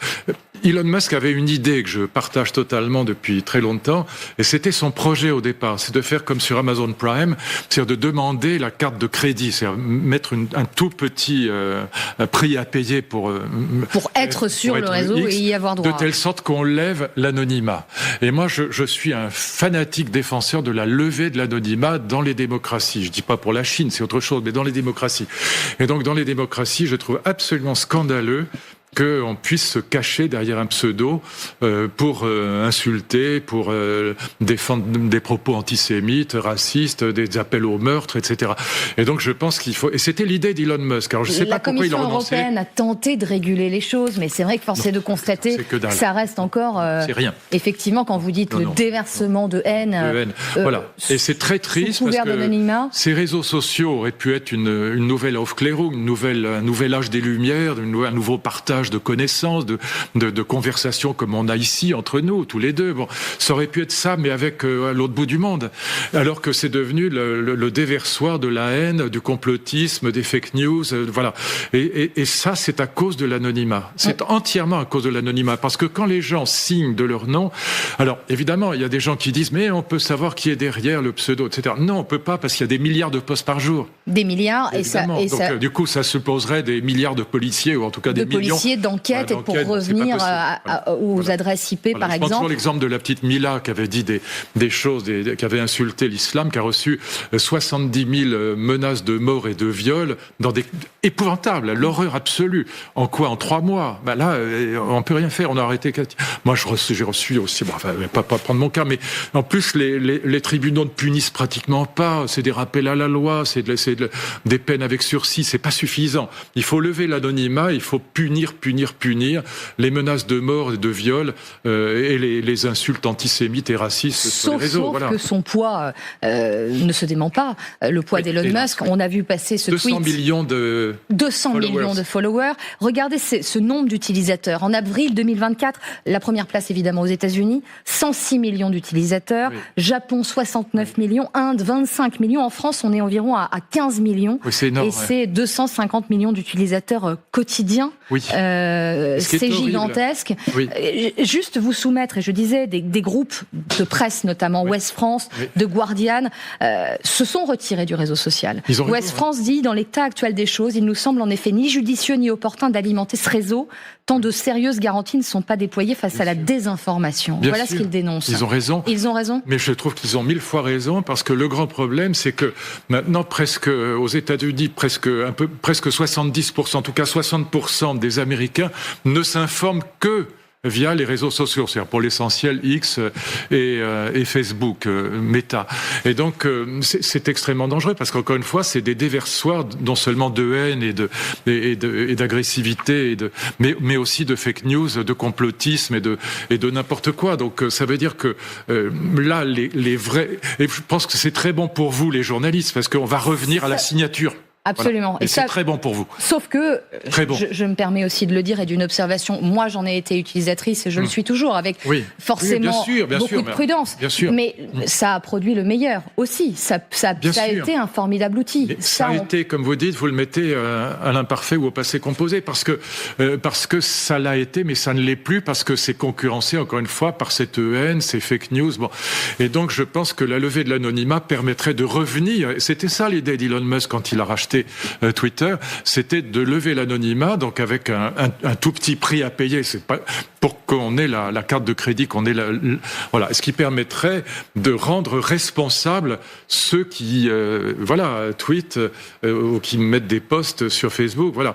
Speaker 2: Elon Musk avait une idée que je partage totalement depuis très longtemps, et c'était son projet au départ, c'est de faire comme sur Amazon Prime, c'est-à-dire de demander la carte de crédit, c'est-à-dire mettre un tout petit prix à payer pour
Speaker 1: être sur le réseau X, et y avoir droit.
Speaker 2: De telle sorte qu'on lève l'anonymat. Et moi, je suis un fanatique défenseur de la levée de l'anonymat dans les démocraties. Je dis pas pour la Chine, c'est autre chose, mais dans les démocraties. Et donc, dans les démocraties, je trouve absolument scandaleux qu'on puisse se cacher derrière un pseudo pour insulter, pour défendre des propos antisémites, racistes, des appels au meurtre, etc. Et donc je pense qu'il faut... Et c'était l'idée d'Elon Musk. Alors je sais pas pourquoi il a renoncé. La Commission européenne
Speaker 1: a tenté de réguler les choses, mais c'est vrai que force est de constater que ça reste encore...
Speaker 2: c'est rien.
Speaker 1: Effectivement, quand vous dites le déversement de haine...
Speaker 2: voilà. Et c'est très triste parce que ces réseaux sociaux auraient pu être une nouvelle Aufklärung, un nouvel âge des Lumières, un nouveau partage de connaissances, de conversations comme on a ici entre nous, tous les deux. Bon, ça aurait pu être ça, mais avec à l'autre bout du monde. Alors que c'est devenu le déversoir de la haine, du complotisme, des fake news, voilà. Et ça, c'est à cause de l'anonymat. C'est entièrement à cause de l'anonymat. Parce que quand les gens signent de leur nom, alors évidemment, il y a des gens qui disent, mais on peut savoir qui est derrière le pseudo, etc. Non, on peut pas, parce qu'il y a des milliards de posts par jour.
Speaker 1: Des milliards,
Speaker 2: évidemment. Donc, du coup, ça supposerait des milliards de policiers, ou en tout cas des millions.
Speaker 1: D'enquête, et pour revenir aux adresses IP, par exemple. Je prends
Speaker 2: toujours l'exemple de la petite Mila qui avait dit des choses, qui avait insulté l'islam, qui a reçu 70 000 menaces de mort et de viol dans des épouvantables, l'horreur absolue. En quoi ? En 3 mois. Ben là, on peut rien faire. On a arrêté. Moi, j'ai reçu aussi. Bon, enfin, pas prendre mon cas, mais en plus, les tribunaux ne punissent pratiquement pas. C'est des rappels à la loi, c'est des peines avec sursis. C'est pas suffisant. Il faut lever l'anonymat. Il faut punir les menaces de mort et de viol et les insultes antisémites et racistes sur les réseaux.
Speaker 1: Sauf que son poids ne se dément pas. Le poids d'Elon Musk, on a vu passer ce
Speaker 2: 200
Speaker 1: tweet.
Speaker 2: 200
Speaker 1: millions de followers. Regardez ce nombre d'utilisateurs. En avril 2024, la première place évidemment aux États-Unis, 106 millions d'utilisateurs. Japon 69 millions, Inde 25 millions. En France, on est environ à 15 millions.
Speaker 2: C'est énorme,
Speaker 1: et c'est 250 millions d'utilisateurs quotidiens. C'est gigantesque. Juste vous soumettre, et je disais, des groupes de presse, notamment Ouest France, de Guardian, se sont retirés du réseau social. Ouest France dit, dans l'état actuel des choses, il nous semble en effet ni judicieux ni opportun d'alimenter ce réseau, tant de sérieuses garanties ne sont pas déployées face à la désinformation. Voilà ce qu'ils dénoncent.
Speaker 2: Ils ont raison.
Speaker 1: Ils ont raison.
Speaker 2: Mais je trouve qu'ils ont 1000 fois raison, parce que le grand problème, c'est que maintenant, presque aux États-Unis, presque 70%, en tout cas 60% des Américains ne s'informent que via les réseaux sociaux, c'est-à-dire pour l'essentiel X et Facebook, Meta. Et donc c'est extrêmement dangereux, parce qu'encore une fois, c'est des déversoirs non seulement de haine et d'agressivité, mais aussi de fake news, de complotisme et de n'importe quoi. Donc ça veut dire que là, les vrais... Et je pense que c'est très bon pour vous, les journalistes, parce qu'on va revenir à la signature.
Speaker 1: Absolument.
Speaker 2: Voilà. Et c'est très bon pour vous.
Speaker 1: Sauf que, je me permets aussi de le dire, et d'une observation, moi j'en ai été utilisatrice et je le suis toujours, avec forcément beaucoup de prudence.
Speaker 2: Bien sûr.
Speaker 1: Mais ça a produit le meilleur aussi. Ça a été un formidable outil.
Speaker 2: Ça a été, comme vous dites, vous le mettez à l'imparfait ou au passé composé, parce que ça l'a été, mais ça ne l'est plus, parce que c'est concurrencé, encore une fois, par cette haine, ces fake news. Bon. Et donc je pense que la levée de l'anonymat permettrait de revenir. C'était ça l'idée d'Elon Musk quand il a racheté Twitter, c'était de lever l'anonymat, donc avec un tout petit prix à payer, c'est pas pour qu'on ait la carte de crédit, qu'on ait voilà, ce qui permettrait de rendre responsables ceux qui tweetent ou qui mettent des posts sur Facebook. Voilà,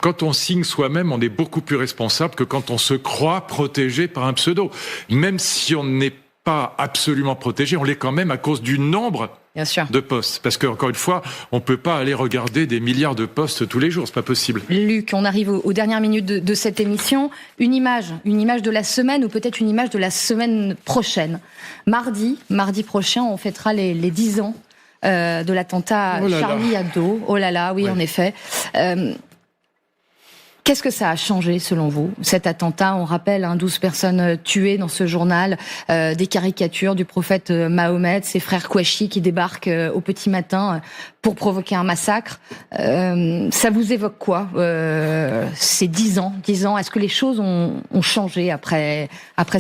Speaker 2: quand on signe soi-même, on est beaucoup plus responsable que quand on se croit protégé par un pseudo, même si on n'est pas absolument protégés, on l'est quand même à cause du nombre
Speaker 1: Bien sûr.
Speaker 2: de postes. Parce qu'encore une fois, on peut pas aller regarder des milliards de postes tous les jours, c'est pas possible.
Speaker 1: Luc, on arrive aux dernières minutes de cette émission. Une image de la semaine ou peut-être une image de la semaine prochaine. Mardi prochain, on fêtera les 10 ans de l'attentat Charlie Hebdo. Oh là là, oui. En effet. Qu'est-ce que ça a changé selon vous, cet attentat? On rappelle 12 personnes tuées dans ce journal, des caricatures du prophète Mahomet, ses frères Kouachi qui débarquent au petit matin pour provoquer un massacre. Ça vous évoque quoi, ces 10 ans? Est-ce que les choses ont changé après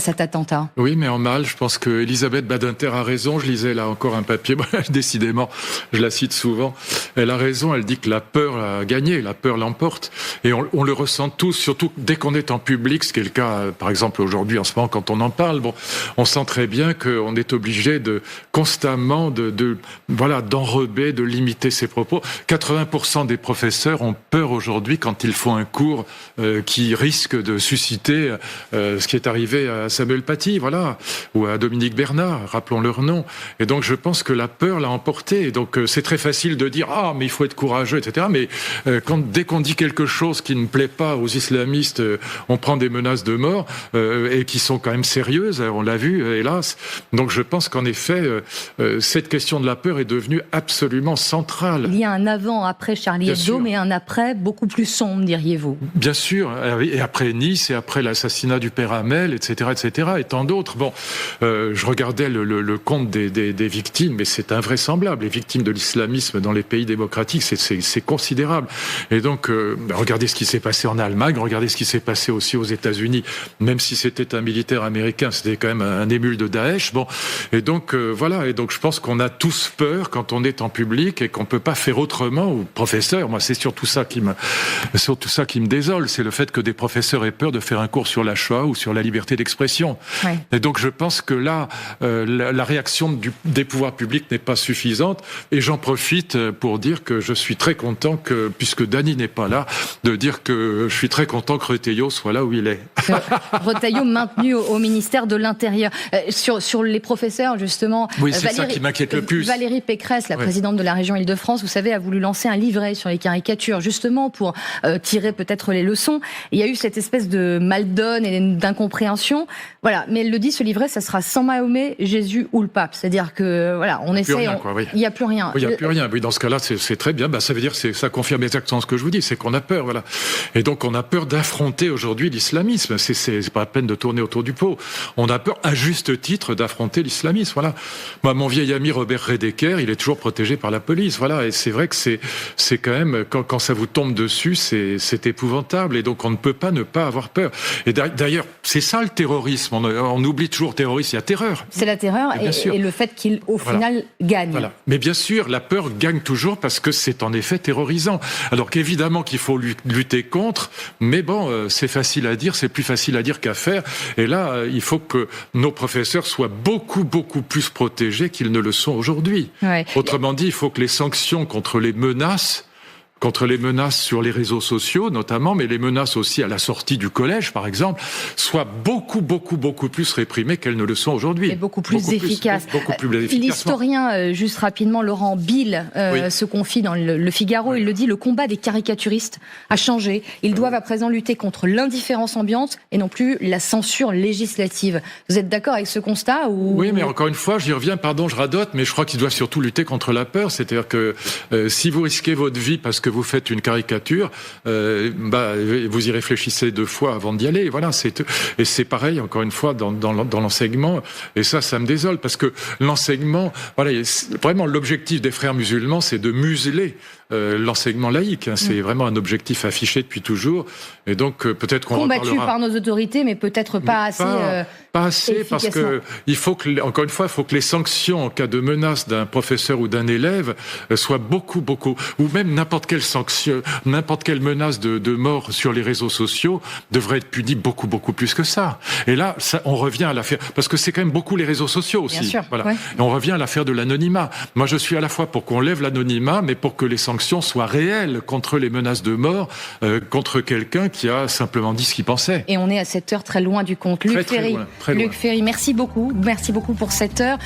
Speaker 1: cet attentat?
Speaker 2: Oui, mais en mal. Je pense que Elisabeth Badinter a raison. Je lisais là encore un papier, décidément, je la cite souvent. Elle a raison, elle dit que la peur a gagné, la peur l'emporte. Et on le ressent tous, surtout dès qu'on est en public, ce qui est le cas, par exemple, aujourd'hui, en ce moment, quand on en parle. Bon, on sent très bien qu'on est obligé de constamment d'enrober, de limiter ses propos. 80% des professeurs ont peur aujourd'hui quand ils font un cours qui risque de susciter ce qui est arrivé à Samuel Paty, ou à Dominique Bernard, rappelons leur nom. Et donc, je pense que la peur l'a emporté. Et donc, c'est très facile de dire « Ah, mais il faut être courageux, etc. » Mais dès qu'on dit quelque chose qui ne plaît pas aux islamistes, on prend des menaces de mort et qui sont quand même sérieuses, on l'a vu, hélas. Donc je pense qu'en effet, cette question de la peur est devenue absolument centrale.
Speaker 1: Il y a un avant-après Charlie Hebdo, mais un après beaucoup plus sombre, diriez-vous? Bien
Speaker 2: sûr, et après Nice, et après l'assassinat du père Hamel, etc., et tant d'autres. Bon, je regardais le compte des victimes, mais c'est invraisemblable. Les victimes de l'islamisme dans les pays démocratiques, c'est considérable. Et donc, regardez ce qui s'est passé en Allemagne, regardez ce qui s'est passé aussi aux États-Unis, même si c'était un militaire américain, c'était quand même un émule de Daesh. Bon, et donc et donc je pense qu'on a tous peur quand on est en public et qu'on peut pas faire autrement. Ou professeur, moi c'est surtout ça qui me désole, c'est le fait que des professeurs aient peur de faire un cours sur la Shoah ou sur la liberté d'expression. Ouais. Et donc je pense que là, la réaction des pouvoirs publics n'est pas suffisante. Et j'en profite pour dire que je suis très content que, puisque Dany n'est pas là, de dire que je suis très content que Retailleau soit là où il est.
Speaker 1: Retailleau maintenu au ministère de l'Intérieur. Sur les professeurs, justement...
Speaker 2: Oui, c'est ça qui m'inquiète le plus.
Speaker 1: Valérie Pécresse, la présidente de la région Île-de-France, vous savez, a voulu lancer un livret sur les caricatures, justement pour tirer peut-être les leçons. Il y a eu cette espèce de mal-donne et d'incompréhension. Voilà, mais elle le dit, ce livret, ça sera sans Mahomet, Jésus ou le pape. C'est-à-dire que, on essaie... Il n'y a plus rien.
Speaker 2: Oui, il n'y a plus rien. Oui, dans ce cas-là, c'est très bien. Ça veut dire que ça confirme exactement ce que je vous dis, c'est qu'on a peur, Et donc, on a peur d'affronter aujourd'hui l'islamisme. C'est pas la peine de tourner autour du pot. On a peur, à juste titre, d'affronter l'islamisme. Moi, mon vieil ami Robert Redeker, il est toujours protégé par la police. Et c'est vrai que c'est quand même, quand ça vous tombe dessus, c'est épouvantable. Et donc, on ne peut pas ne pas avoir peur. Et d'ailleurs, c'est ça le terrorisme. On oublie toujours terrorisme, il y a terreur.
Speaker 1: C'est la terreur et le fait qu'il, au final, gagne.
Speaker 2: Mais bien sûr, la peur gagne toujours parce que c'est en effet terrorisant. Alors qu'évidemment qu'il faut lutter contre, mais bon, c'est facile à dire, c'est plus facile à dire qu'à faire. Et là, il faut que nos professeurs soient beaucoup, beaucoup plus protégés qu'ils ne le sont aujourd'hui. Ouais. Autrement dit, il faut que les sanctions contre les menaces sur les réseaux sociaux notamment, mais les menaces aussi à la sortie du collège, par exemple, soient beaucoup, beaucoup, beaucoup plus réprimées qu'elles ne le sont aujourd'hui.
Speaker 1: Et beaucoup plus efficaces. L'historien, juste rapidement, Laurent Bill, se confie dans le Figaro. Il le dit, le combat des caricaturistes a changé. Ils doivent à présent lutter contre l'indifférence ambiante et non plus la censure législative. Vous êtes d'accord avec ce constat ou...
Speaker 2: Oui, mais encore une fois, j'y reviens, pardon, je radote, mais je crois qu'ils doivent surtout lutter contre la peur. C'est-à-dire que si vous risquez votre vie parce que vous faites une caricature, vous y réfléchissez 2 fois avant d'y aller. Et c'est pareil, encore une fois, dans l'enseignement. Et ça me désole, parce que l'enseignement, vraiment l'objectif des frères musulmans, c'est de museler l'enseignement laïque. C'est vraiment un objectif affiché depuis toujours. Et donc, peut-être qu'on
Speaker 1: combattu par nos autorités, mais peut-être pas assez...
Speaker 2: Pas assez, parce que encore une fois, il faut que les sanctions en cas de menace d'un professeur ou d'un élève soient beaucoup, beaucoup, ou même n'importe quelle sanction, n'importe quelle menace de mort sur les réseaux sociaux devrait être punie beaucoup, beaucoup plus que ça. Et là, on revient à l'affaire, parce que c'est quand même beaucoup les réseaux sociaux aussi.
Speaker 1: Bien sûr,
Speaker 2: Et on revient à l'affaire de l'anonymat. Moi, je suis à la fois pour qu'on lève l'anonymat, mais pour que les sanctions sanctions soient réelles contre les menaces de mort, contre quelqu'un qui a simplement dit ce qu'il pensait.
Speaker 1: Et on est à cette heure très loin du compte. Luc Ferry, merci beaucoup pour cette heure.